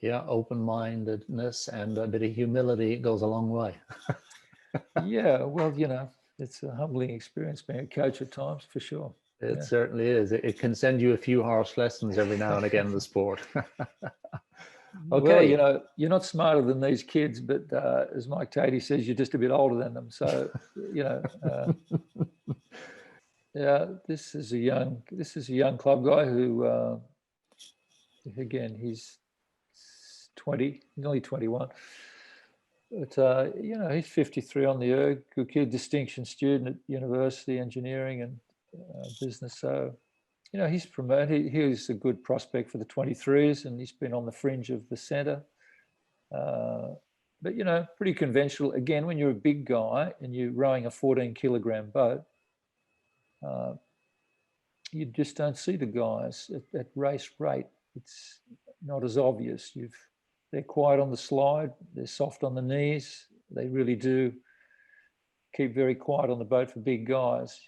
[SPEAKER 1] open-mindedness and a bit of humility goes a long way.
[SPEAKER 2] Yeah, well, it's a humbling experience being a coach at times, for sure.
[SPEAKER 1] It certainly is. It can send you a few harsh lessons every now and again in the sport.
[SPEAKER 2] Okay. Well, you're not smarter than these kids, but as Mike Tatey says, you're just a bit older than them. So, this is a young club guy who, again, he's 20, nearly 21. But he's 53 on the Erg, good kid, distinction student at university, engineering and business. So, he's promoted. He's a good prospect for the 23s, and he's been on the fringe of the centre. But pretty conventional. Again, when you're a big guy and you're rowing a 14-kilogram boat, you just don't see the guys at race rate. It's not as obvious. They're quiet on the slide. They're soft on the knees. They really do keep very quiet on the boat for big guys.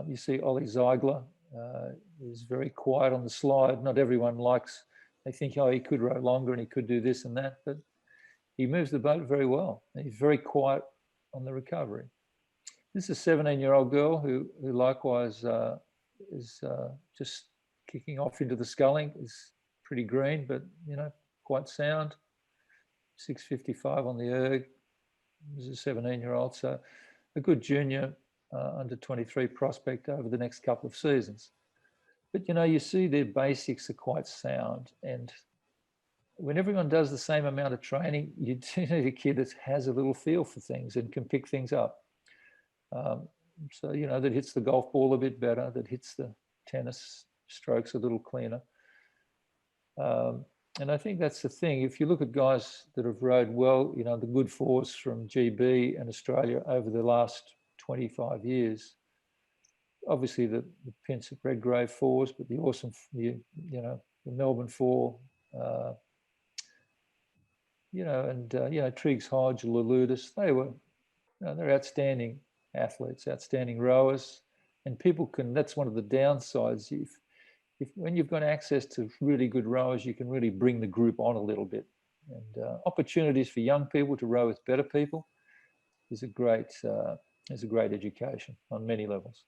[SPEAKER 2] You see Ollie Ziegler is very quiet on the slide. Not everyone they think, he could row longer and he could do this and that, but he moves the boat very well. He's very quiet on the recovery. This is a 17-year-old girl who likewise is just kicking off into the sculling. Is pretty green, but quite sound. 6:55 on the erg. This is a 17-year-old, so a good junior under 23 prospect over the next couple of seasons. But you see their basics are quite sound, and when everyone does the same amount of training, you do need a kid that has a little feel for things and can pick things up. So that hits the golf ball a bit better, that hits the tennis strokes a little cleaner. And I think that's the thing. If you look at guys that have rowed well, the good fours from GB and Australia over the last 25 years, obviously the Pinsent Redgrave fours, but the awesome, the Melbourne four, Triggs, Hodge, Laludis, they're outstanding athletes, outstanding rowers, and people that's one of the downsides. If when you've got access to really good rowers, you can really bring the group on a little bit. And opportunities for young people to row with better people is a great education on many levels.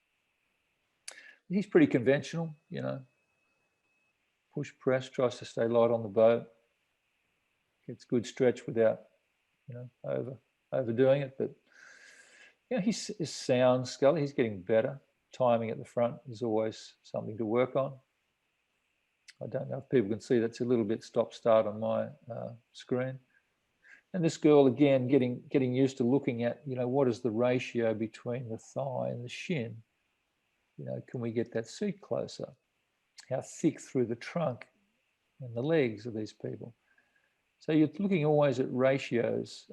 [SPEAKER 2] He's pretty conventional, push press, tries to stay light on the boat, gets good stretch without, overdoing it. But he's sound, Scully. He's getting better. Timing at the front is always something to work on. I don't know if people can see that's a little bit stop-start on my screen. And this girl, again, getting used to looking at, what is the ratio between the thigh and the shin? Can we get that seat closer? How thick through the trunk and the legs of these people? So you're looking always at ratios,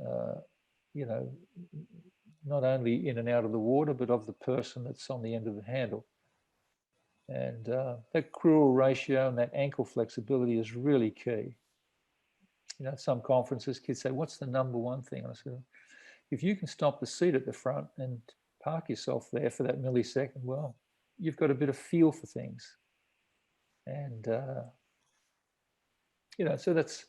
[SPEAKER 2] not only in and out of the water, but of the person that's on the end of the handle. And that cruel ratio and that ankle flexibility is really key. At some conferences, kids say, what's the number one thing? And I said, if you can stop the seat at the front and park yourself there for that millisecond, well, you've got a bit of feel for things. And, so that's,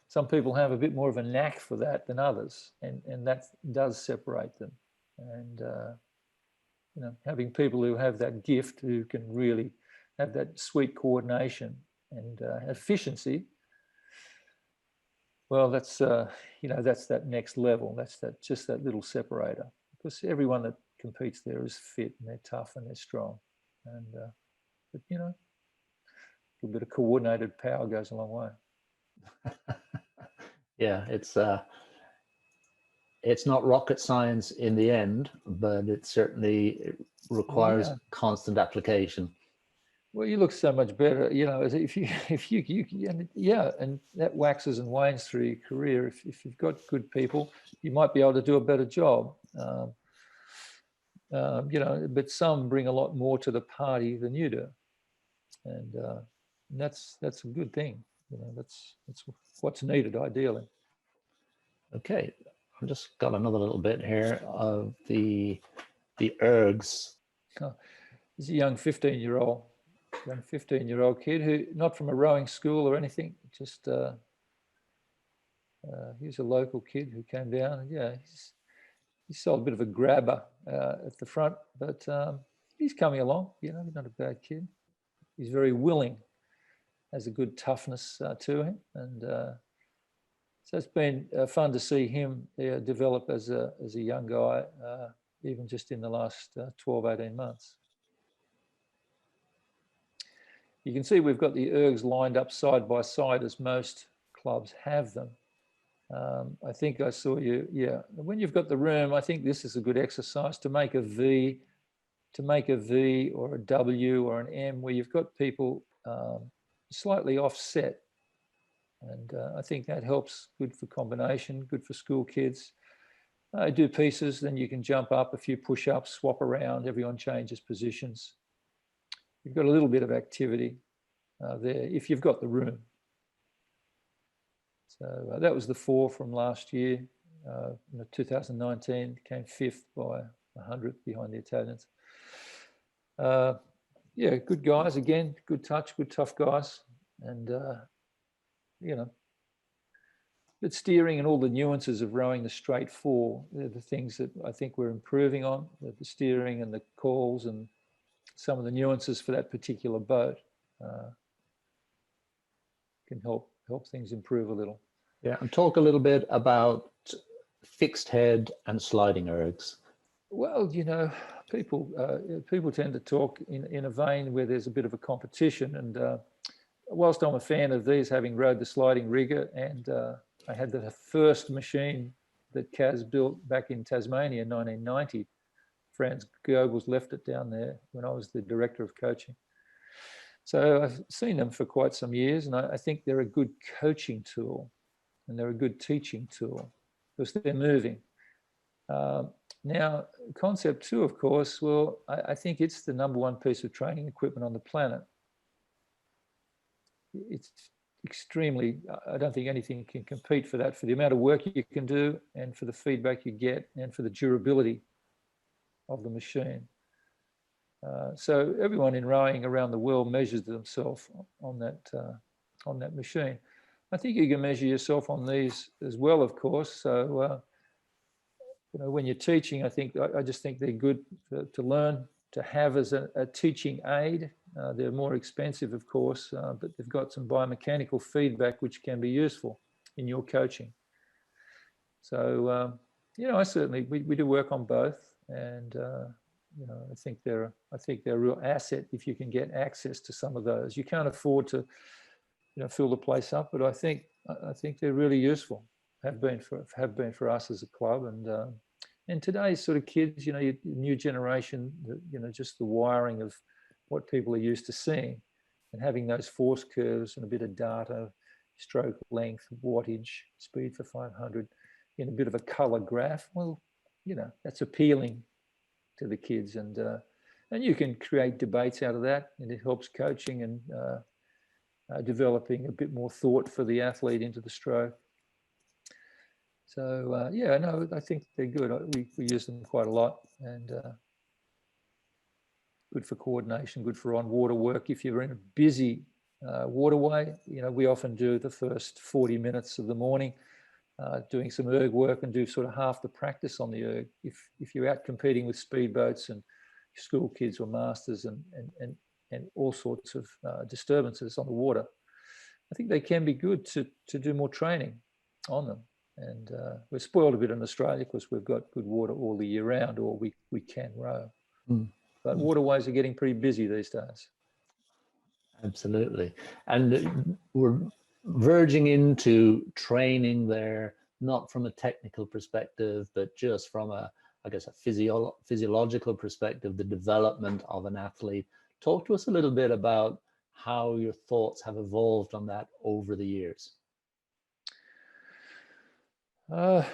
[SPEAKER 2] some people have a bit more of a knack for that than others, and that does separate them. And, having people who have that gift, who can really have that sweet coordination and efficiency, well, that's that's that next level. That's just that little separator. Because everyone that competes there is fit and they're tough and they're strong. And But, you know, a little bit of coordinated power goes a long way.
[SPEAKER 1] Yeah, it's not rocket science in the end, but it certainly requires constant application.
[SPEAKER 2] Well, you look so much better, you know, if you yeah, and that waxes and wanes through your career. If you've got good people, you might be able to do a better job. You know, but some bring a lot more to the party than you do, and that's a good thing. You know, that's what's needed ideally.
[SPEAKER 1] Okay, I've just got another little bit here of the Ergs.
[SPEAKER 2] He's a young 15-year-old kid who, not from a rowing school or anything, just he's a local kid who came down. And yeah, he's sold a bit of a grabber at the front, but he's coming along. You know, he's not a bad kid. He's very willing, has a good toughness to him, and so it's been fun to see him develop as a young guy, even just in the last 12, 18 months. You can see we've got the ergs lined up side by side as most clubs have them. I think I saw you, yeah. When you've got the room, I think this is a good exercise to make a V or a W or an M where you've got people slightly offset. And I think that helps, good for combination, good for school kids. Do pieces, then you can jump up a few push-ups, swap around, everyone changes positions. You've got a little bit of activity there if you've got the room. So that was the 4 from last year. 2019 came 5th by 100 behind the Italians. Yeah, good guys again, good touch, good tough guys, and you know, but steering and all the nuances of rowing the straight 4, they're the things that I think we're improving on. The steering and the calls and some of the nuances for that particular boat can help things improve a little.
[SPEAKER 1] Yeah, and talk a little bit about fixed head and sliding ergs.
[SPEAKER 2] Well, you know, people tend to talk in a vein where there's a bit of a competition. And whilst I'm a fan of these, having rowed the sliding rigger, and I had the first machine that Kaz built back in Tasmania in 1990. Franz Goebbels left it down there when I was the director of coaching. So I've seen them for quite some years, and I think they're a good coaching tool, and they're a good teaching tool because they're moving. Now, concept 2, of course, well, I think it's the #1 piece of training equipment on the planet. It's extremely, I don't think anything can compete for that, for the amount of work you can do and for the feedback you get and for the durability of the machine. So everyone in rowing around the world measures themselves on that machine. I think you can measure yourself on these as well, of course. So, you know, when you're teaching, I just think they're good to learn, to have as a teaching aid. They're more expensive, of course, but they've got some biomechanical feedback which can be useful in your coaching. So, you know, we do work on both, and you know, I think they're a real asset if you can get access to some of those. You can't afford to, you know, fill the place up, but I think they're really useful. Have been for us as a club, and today's sort of kids, you know, new generation, you know, just the wiring of what people are used to seeing, and having those force curves and a bit of data, stroke length, wattage, speed for 500, in a bit of a color graph. Well, you know, that's appealing to the kids, and you can create debates out of that, and it helps coaching and developing a bit more thought for the athlete into the stroke. So yeah, no, I think they're good. We use them quite a lot, and good for coordination, good for on-water work. If you're in a busy waterway, you know, we often do the first 40 minutes of the morning doing some erg work and do sort of half the practice on the erg. If you're out competing with speedboats and school kids or masters and all sorts of disturbances on the water, I think they can be good to do more training on them. And we're spoiled a bit in Australia because we've got good water all the year round, or we can row. But waterways are getting pretty busy these days.
[SPEAKER 1] Absolutely. And we're verging into training there, not from a technical perspective, but just from a, I guess, a physiological perspective, the development of an athlete. Talk to us a little bit about how your thoughts have evolved on that over the years.
[SPEAKER 2] Well,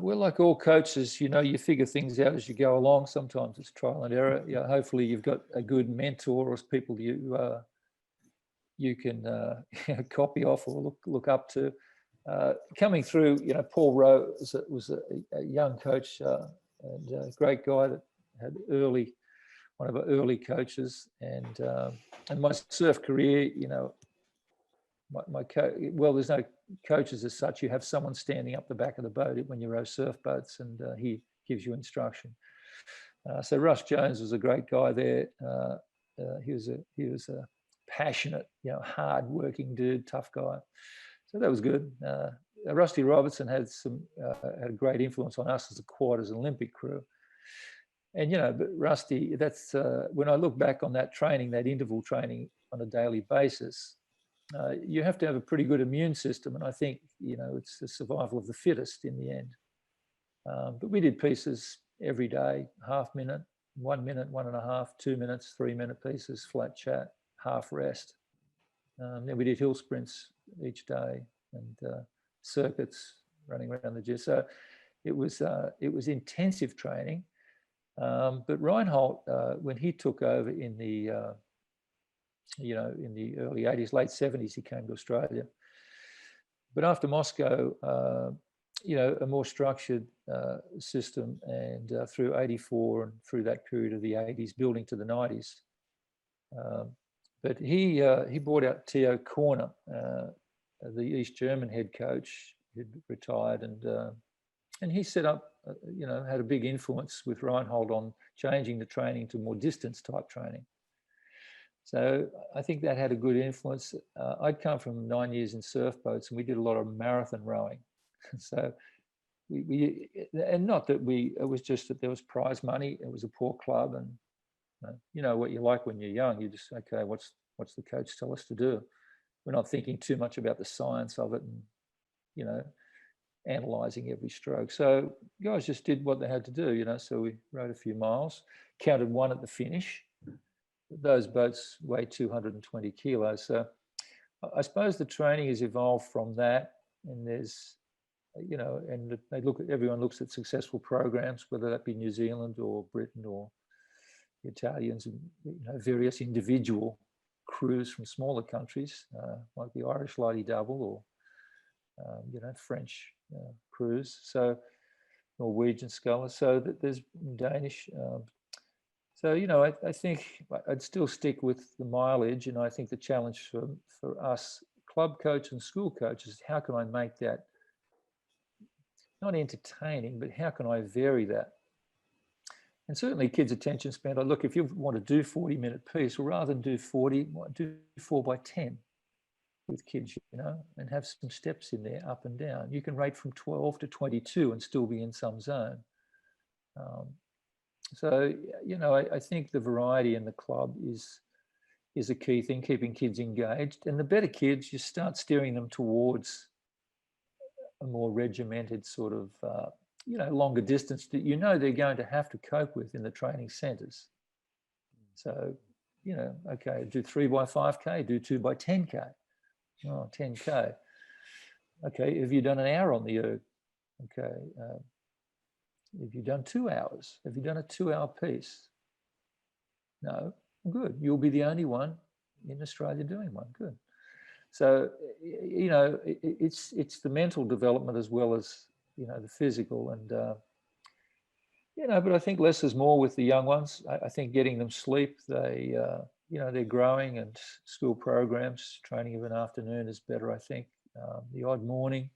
[SPEAKER 2] like all coaches, you know, you figure things out as you go along. Sometimes it's trial and error. Yeah, hopefully you've got a good mentor or people you can copy off or look up to. Coming through, you know, Paul Rowe was a young coach and a great guy that had one of our early coaches, and my surf career, you know, well, there's no coaches as such. You have someone standing up the back of the boat when you row surf boats, and he gives you instruction. So Russ Jones was a great guy there. He was a passionate, you know, hard-working dude, tough guy. So that was good. Rusty Robertson had a great influence on us as a quarters Olympic crew. And you know, but Rusty, that's when I look back on that training, that interval training on a daily basis. You have to have a pretty good immune system, and I think, you know, it's the survival of the fittest in the end. But we did pieces every day, half minute, 1 minute, 1.5, 2 minutes, 3-minute pieces, flat chat, half rest. Then we did hill sprints each day and circuits running around the gym. So it was intensive training. But Reinhold, when he took over in the in the early 80s, late 70s, he came to Australia. But after Moscow, you know, a more structured system, and through 84 and through that period of the 80s, building to the 90s. But he brought out Theo Korner, the East German head coach, who'd retired, and he set up, you know, had a big influence with Reinhold on changing the training to more distance type training. So I think that had a good influence. I'd come from 9 years in surf boats, and we did a lot of marathon rowing. So and not that it was just that there was prize money. It was a poor club, and you know what you like when you're young. You just, okay, what's the coach tell us to do? We're not thinking too much about the science of it, and you know, analysing every stroke. So guys just did what they had to do, you know. So we rowed a few miles, counted one at the finish. Those boats weigh 220 kilos. So I suppose the training has evolved from that, and there's, you know, and everyone looks at successful programs, whether that be New Zealand or Britain or the Italians, and you know, various individual crews from smaller countries, like the Irish Lighty Double or you know, French crews, so Norwegian scullers, so that there's Danish. So, you know, I think I'd still stick with the mileage, and I think the challenge for us club coach and school coaches is how can I make that not entertaining, but how can I vary that? And certainly kids' attention span, I look, if you want to do 40-minute piece, well, rather than do 40, do 4 by 10 with kids, you know, and have some steps in there, up and down. You can rate from 12 to 22 and still be in some zone. So, you know, I think the variety in the club is a key thing, keeping kids engaged. And the better kids, you start steering them towards a more regimented sort of, you know, longer distance that you know they're going to have to cope with in the training centres. So, you know, okay, do 3 by 5K, do 2 by 10K. Oh, 10K. Okay, have you done an hour on the erg? Okay. Have you done 2 hours? Have you done a 2-hour piece? No. Good. You'll be the only one in Australia doing one. Good. So, you know, it's the mental development as well as, you know, the physical. And, you know, but I think less is more with the young ones. I think getting them sleep, you know, they're growing, and school programs, training of an afternoon is better, I think. The odd morning,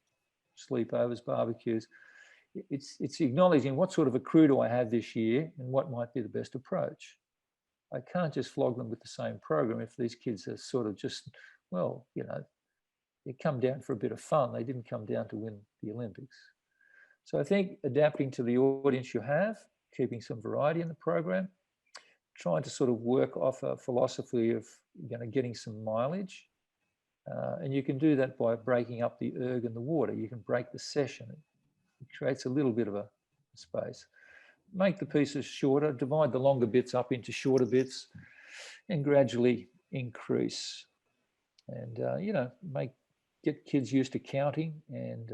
[SPEAKER 2] sleepovers, barbecues. It's acknowledging what sort of a crew do I have this year and what might be the best approach. I can't just flog them with the same program if these kids are sort of just, well, you know, they come down for a bit of fun. They didn't come down to win the Olympics. So I think adapting to the audience you have, keeping some variety in the program, trying to sort of work off a philosophy of getting some mileage. And you can do that by breaking up the erg and the water. You can break the session. It creates a little bit of a space. Make the pieces shorter, divide the longer bits up into shorter bits, and gradually increase. And, get kids used to counting and,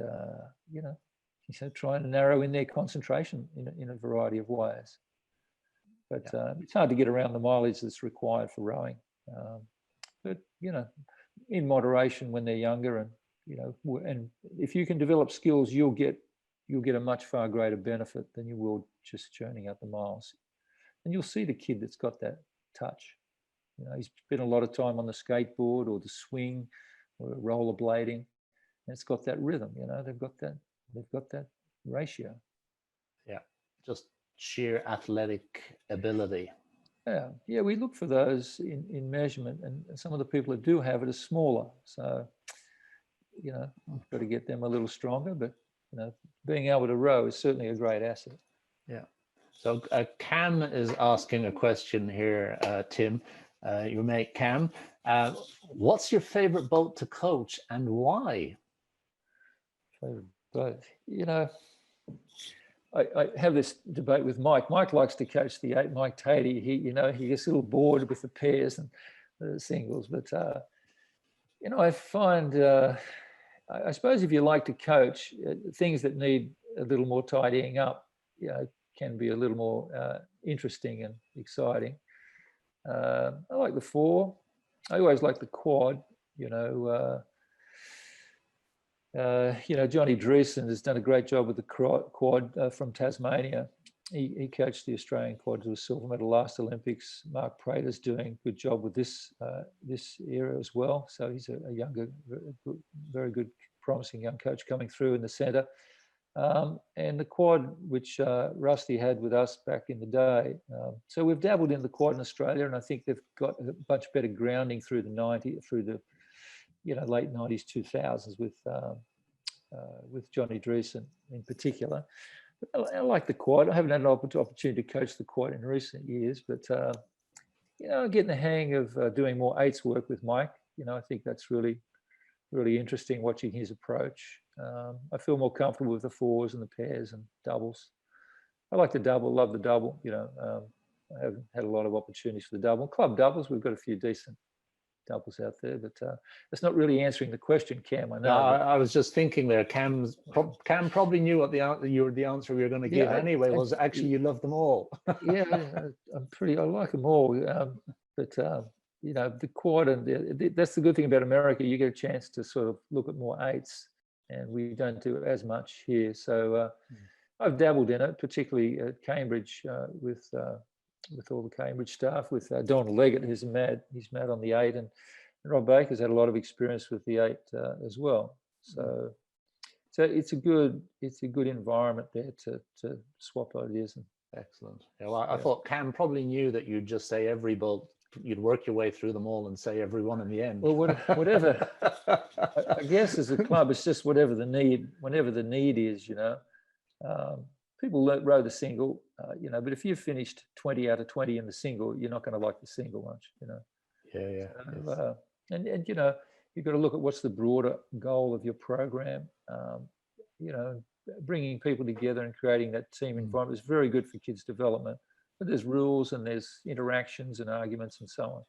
[SPEAKER 2] try and narrow in their concentration in a variety of ways. But it's hard to get around the mileage that's required for rowing. But, in moderation when they're younger, and, and if you can develop skills, you'll get a much far greater benefit than you will just churning out the miles. And you'll see the kid that's got that touch. He's spent a lot of time on the skateboard or the swing or rollerblading, and it's got that rhythm. They've got that ratio.
[SPEAKER 1] Yeah, just sheer athletic ability.
[SPEAKER 2] Yeah, we look for those in measurement, and some of the people that do have it are smaller. So, got to get them a little stronger, but being able to row is certainly a great asset.
[SPEAKER 1] Yeah. So Cam is asking a question here, Tim, your mate Cam. What's your favorite boat to coach and why?
[SPEAKER 2] Favorite boat? I have this debate with Mike. Mike likes to coach the 8, Mike Tatey. He gets a little bored with the pairs and the singles, but I find, I suppose if you like to coach, things that need a little more tidying up, can be a little more interesting and exciting. I like the 4. I always like the quad. Johnny Dreesen has done a great job with the quad from Tasmania. He coached the Australian quad to a silver medal last Olympics. Mark Prater's doing a good job with this era as well. So he's a younger, very good, promising young coach coming through in the centre. And the quad, which Rusty had with us back in the day. So we've dabbled in the quad in Australia, and I think they've got a much better grounding through the late 90s, 2000s with Johnny Dreesen in particular. I like the quad. I haven't had an opportunity to coach the quad in recent years, but getting the hang of doing more 8s work with Mike. I think that's really, really interesting watching his approach. I feel more comfortable with the 4s and the pairs and doubles. I like the double, love the double. I haven't had a lot of opportunities for the double. Club doubles, we've got a few decent doubles out there, but it's not really answering the question, Cam. I know.
[SPEAKER 1] No, I was just thinking there. Cam probably knew what the answer you were going to give anyway. Was actually you love them all.
[SPEAKER 2] Yeah, I like them all. But the quad, and that's the good thing about America. You get a chance to sort of look at more 8s, and we don't do it as much here. So I've dabbled in it, particularly at Cambridge with all the Cambridge staff, with Don Leggett, who's mad on the 8, and Rob Baker's had a lot of experience with the 8 as well. So it's a good environment there to swap ideas.
[SPEAKER 1] Excellent. Yeah, well, I thought Cam probably knew that you'd just say every boat, you'd work your way through them all and say every one in the end.
[SPEAKER 2] Well, whatever. I guess as a club, it's just whenever the need is, people row the single, but if you've finished 20 out of 20 in the single, you're not going to like the single much,
[SPEAKER 1] Yeah.
[SPEAKER 2] So, and you've got to look at what's the broader goal of your program. Bringing people together and creating that team environment is very good for kids' development. But there's rules and there's interactions and arguments and so on.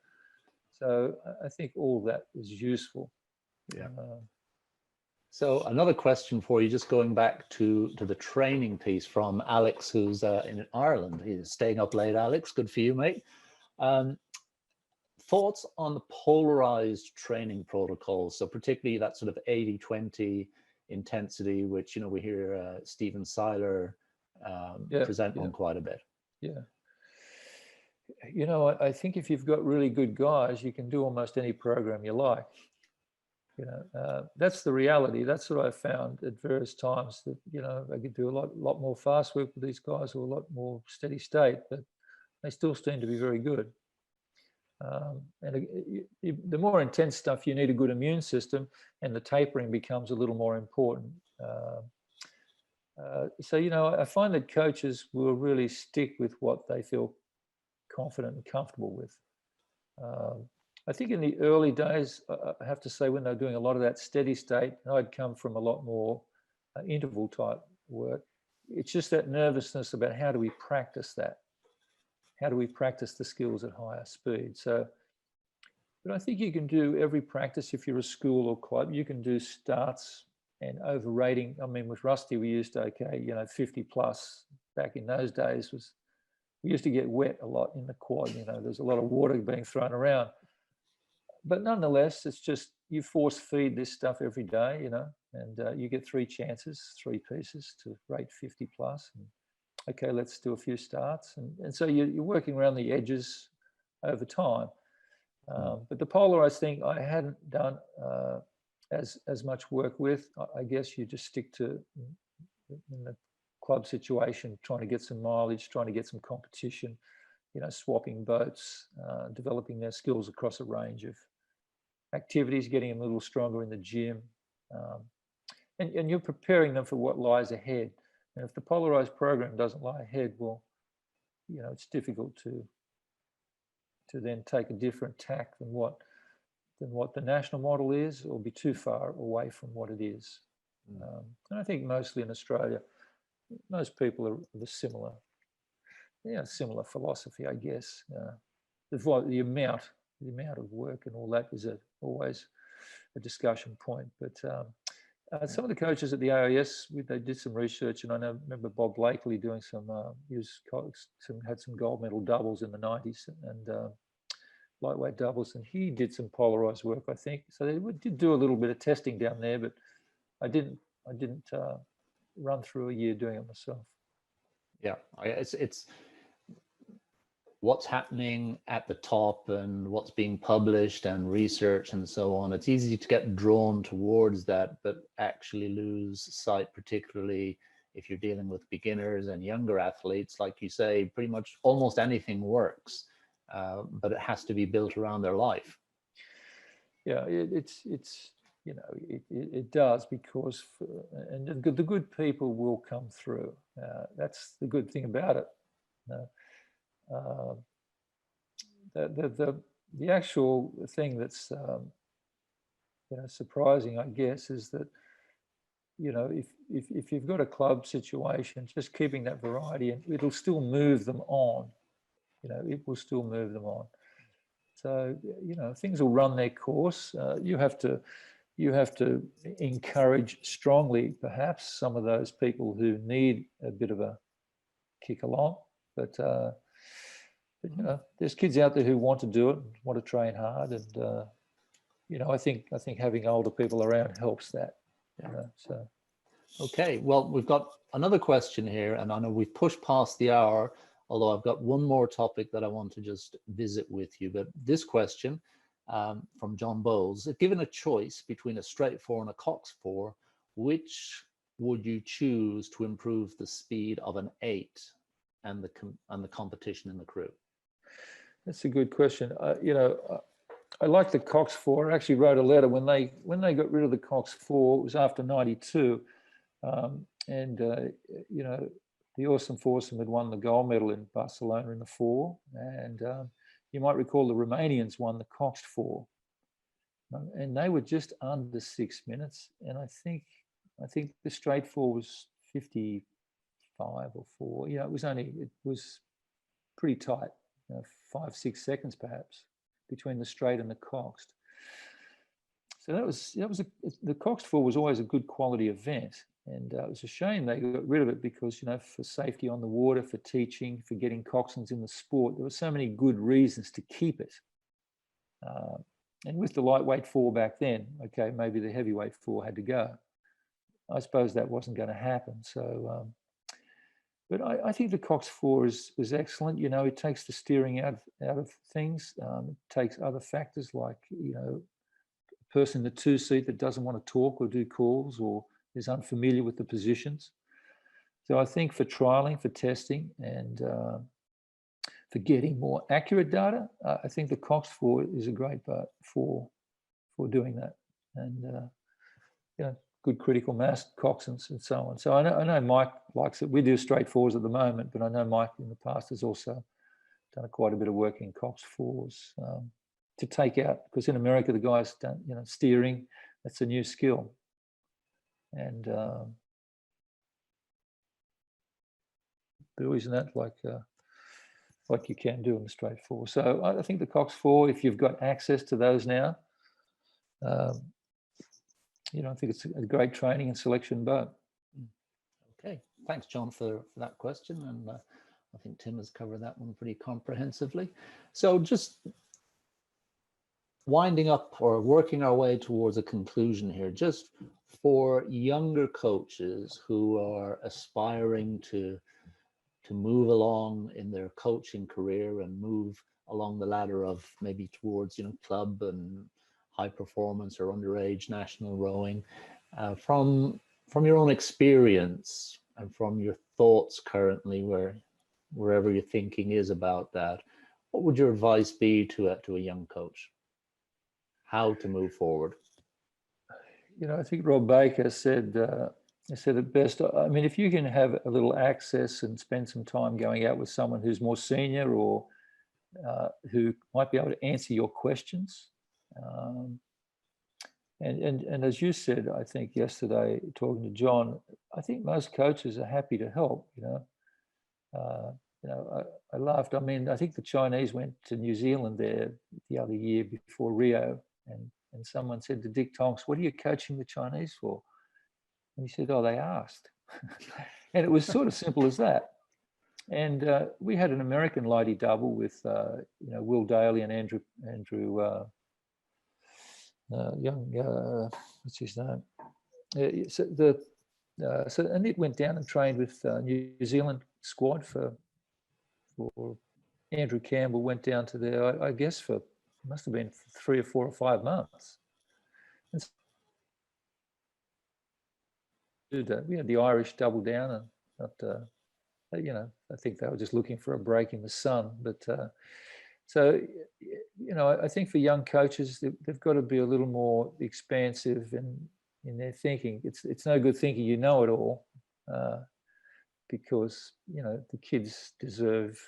[SPEAKER 2] So I think all that is useful.
[SPEAKER 1] Yeah. So another question for you, just going back to the training piece from Alex, who's in Ireland. He's staying up late, Alex. Good for you, mate. Thoughts on the polarized training protocols? So particularly that sort of 80-20 intensity, which, we hear Stephen Seiler present on quite a bit.
[SPEAKER 2] Yeah. I think if you've got really good guys, you can do almost any program you like. That's the reality. That's what I found at various times, that I could do a lot more fast work with these guys, or a lot more steady state, but they still seem to be very good. And the more intense stuff, you need a good immune system, and the tapering becomes a little more important. So I find that coaches will really stick with what they feel confident and comfortable with. I think in the early days, I have to say, when they were doing a lot of that steady state, and I'd come from a lot more interval type work, it's just that nervousness about how do we practice that? How do we practice the skills at higher speed? So, but I think you can do every practice if you're a school or club. You can do starts and overrating. I mean, with Rusty, we used to, 50 plus back in those days we used to get wet a lot in the quad. There's a lot of water being thrown around. But nonetheless, it's just you force feed this stuff every day, and you get 3 chances, 3 pieces to rate 50 plus. And, okay, let's do a few starts. And so you're working around the edges over time. But the polarized thing I hadn't done as much work with. I guess you just stick to, in the club situation, trying to get some mileage, trying to get some competition, swapping boats, developing their skills across a range of activities, getting them a little stronger in the gym. And you're preparing them for what lies ahead. And if the polarized program doesn't lie ahead, well, it's difficult to then take a different tack than what the national model is, or be too far away from what it is. And I think mostly in Australia, most people are of a similar philosophy, I guess. The amount of work and all that is always a discussion point. But some of the coaches at the AIS, they did some research, and I remember Bob Blakely doing had some gold medal doubles in the 90s, and lightweight doubles, and he did some polarized work, I think. So they did do a little bit of testing down there, but I didn't run through a year doing it myself.
[SPEAKER 1] Yeah, it's what's happening at the top and what's being published and research and so on. It's easy to get drawn towards that, but actually lose sight, particularly if you're dealing with beginners and younger athletes. Like you say, pretty much almost anything works, but it has to be built around their life.
[SPEAKER 2] Yeah, it does, because and the good people will come through. That's the good thing about it. The actual thing that's surprising, I guess, is that if you've got a club situation, just keeping that variety, and it'll still move them on. It will still move them on. So things will run their course. You have to encourage strongly, perhaps, some of those people who need a bit of a kick along. But there's kids out there who want to do it, want to train hard, and I think having older people around helps that. So.
[SPEAKER 1] Okay, well, we've got another question here, and I know we've pushed past the hour, although I've got one more topic that I want to just visit with you. But this question from John Bowles: if given a choice between a straight 4 and a Cox 4, which would you choose to improve the speed of an 8 and the competition in the crew?
[SPEAKER 2] That's a good question. I like the Cox 4. I actually wrote a letter when they got rid of the Cox 4. It was after '92, and the Awesome Foursome had won the gold medal in Barcelona in the 4, and you might recall the Romanians won the Cox 4, and they were just under 6 minutes. And I think the straight 4 was 55 or 4. It was pretty tight, 5-6 seconds perhaps between the straight and the Coxed. So the Cox 4 was always a good quality event. And it was a shame they got rid of it, because, for safety on the water, for teaching, for getting coxswains in the sport, there were so many good reasons to keep it. And with the lightweight 4 back then, okay, maybe the heavyweight 4 had to go. I suppose that wasn't going to happen. So, but I think the Cox 4 is excellent. It takes the steering out of things. It takes other factors like, a person in the 2 seat that doesn't want to talk or do calls, or is unfamiliar with the positions. So I think for trialing, for testing, and for getting more accurate data, I think the Cox 4 is a great boat for doing that. And good critical mass, coxswains, and so on. So I know Mike likes it. We do straight 4s at the moment, but I know Mike in the past has also done quite a bit of work in Cox 4s to take out, because in America the guys don't, steering, that's a new skill, and buoys and that like you can do in the straight 4. So I think the Cox 4, if you've got access to those now, I think it's a great training and selection boat.
[SPEAKER 1] Okay, thanks, John, for that question, and I think Tim has covered that one pretty comprehensively. So just winding up or working our way towards a conclusion here, just for younger coaches who are aspiring to move along in their coaching career and move along the ladder of maybe towards club and high performance or underage national rowing, from your own experience and from your thoughts currently, wherever your thinking is about that, what would your advice be to a young coach? How to move forward?
[SPEAKER 2] I think Rob Baker said it best. I mean, if you can have a little access and spend some time going out with someone who's more senior or who might be able to answer your questions. And as you said, I think yesterday, talking to John, I think most coaches are happy to help. I laughed. I mean, I think the Chinese went to New Zealand there the other year before Rio, and someone said to Dick Tonks, "What are you coaching the Chinese for?" And he said, "Oh, they asked." And it was sort of simple as that. And we had an American lady double with Will Daly and Andrew Young. What's his name? So Annette went down and trained with New Zealand squad for Andrew Campbell. Went down to there, I guess, for must have been 3 or 4 or 5 months. And we had the Irish double down, and not, I think they were just looking for a break in the sun. But so, I think for young coaches, they've got to be a little more expansive in their thinking. It's no good thinking you know it all, because the kids deserve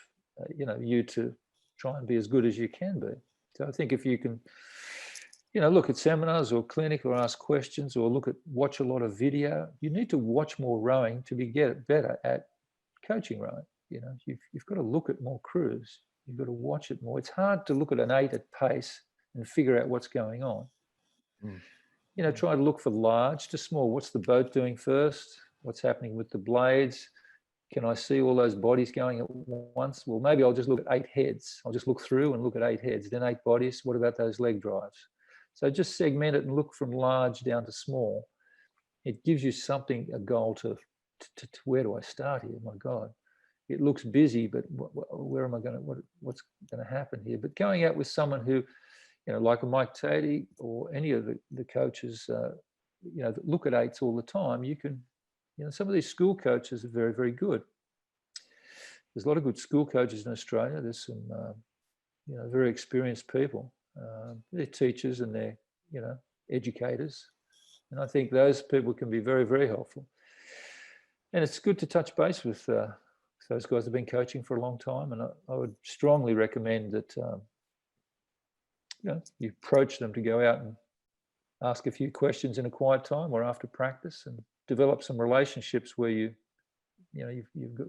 [SPEAKER 2] you to try and be as good as you can be. So I think if you can look at seminars or clinic or ask questions or watch a lot of video, you need to watch more rowing to get better at coaching rowing. You've got to look at more crews. You've got to watch it more. It's hard to look at an 8 at pace and figure out what's going on. Try to look for large to small. What's the boat doing first? What's happening with the blades? Can I see all those bodies going at once? Well, maybe I'll just look at 8 heads. I'll just look through and look at 8 heads, then 8 bodies. What about those leg drives? So just segment it and look from large down to small. It gives you something, a goal to where do I start here? My God, it looks busy, but where am I going to, what's going to happen here? But going out with someone who, like a Mike Tatey or any of the coaches, that look at 8s all the time, you can, some of these school coaches are very, very good. There's a lot of good school coaches in Australia. There's some, very experienced people. They're teachers and they're, educators. And I think those people can be very, very helpful. And it's good to touch base with those guys who've been coaching for a long time. And I would strongly recommend that, you approach them to go out and ask a few questions in a quiet time or after practice and develop some relationships where you've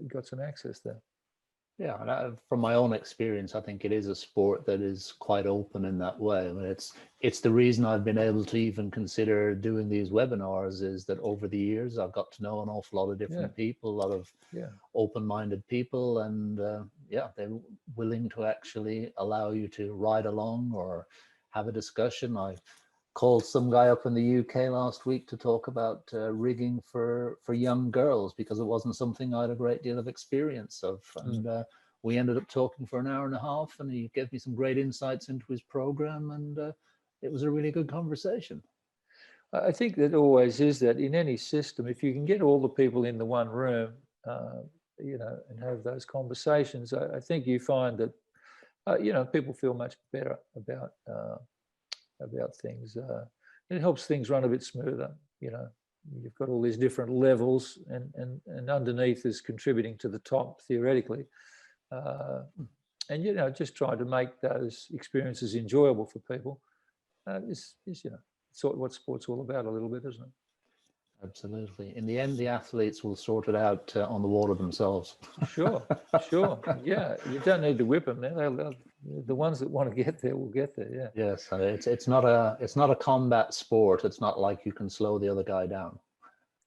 [SPEAKER 2] got some access there.
[SPEAKER 1] Yeah, and from my own experience, I think it is a sport that is quite open in that way. I mean, it's the reason I've been able to even consider doing these webinars, is that over the years I've got to know an awful lot of different people, a lot of open-minded people, and they're willing to actually allow you to ride along or have a discussion. I called some guy up in the UK last week to talk about rigging for young girls, because it wasn't something I had a great deal of experience of. And we ended up talking for an hour and a half, and he gave me some great insights into his program, and it was a really good conversation.
[SPEAKER 2] I think that always is that in any system, if you can get all the people in the one room, and have those conversations, I think you find that, people feel much better about things. It helps things run a bit smoother. You've got all these different levels, and underneath is contributing to the top theoretically. and just trying to make those experiences enjoyable for people is it's what sport's all about a little bit, isn't it?
[SPEAKER 1] Absolutely. In the end, the athletes will sort it out on the water themselves.
[SPEAKER 2] Sure. Yeah, you don't need to whip them. The ones that want to get there will get there. Yeah.
[SPEAKER 1] Yes, it's not a combat sport. It's not like you can slow the other guy down.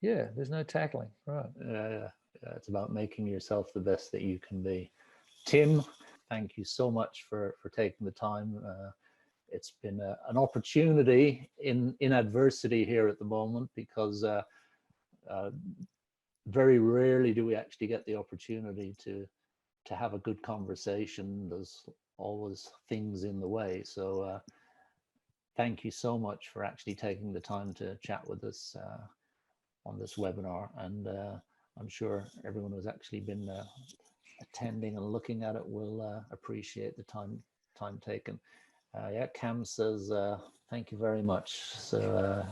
[SPEAKER 2] Yeah, there's no tackling. Right.
[SPEAKER 1] Yeah. It's about making yourself the best that you can be. Tim, thank you so much for taking the time. It's been an opportunity in adversity here at the moment, because very rarely do we actually get the opportunity to have a good conversation. There's always things in the way. So thank you so much for actually taking the time to chat with us on this webinar. And I'm sure everyone who's actually been attending and looking at it will appreciate the time taken. Yeah, Cam says thank you very much. So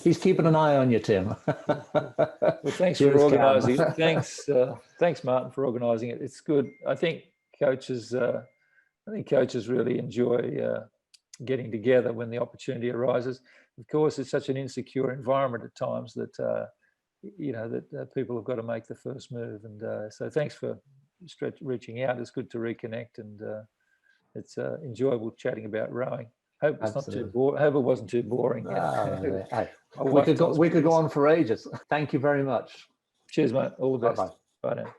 [SPEAKER 1] he's keeping an eye on you, Tim.
[SPEAKER 2] Well, thanks
[SPEAKER 1] Cheers,
[SPEAKER 2] for organising
[SPEAKER 1] Cam.
[SPEAKER 2] it. Thanks, Martin, for organising it. It's good. I think coaches really enjoy getting together when the opportunity arises. Of course, it's such an insecure environment at times that that people have got to make the first move. And so thanks for reaching out. It's good to reconnect, and it's enjoyable chatting about rowing. Hope it's not too boring. Hope it wasn't too boring.
[SPEAKER 1] We could go on for ages. Thank you very much.
[SPEAKER 2] Cheers, mate. All the best.
[SPEAKER 1] Bye-bye.
[SPEAKER 2] Bye now.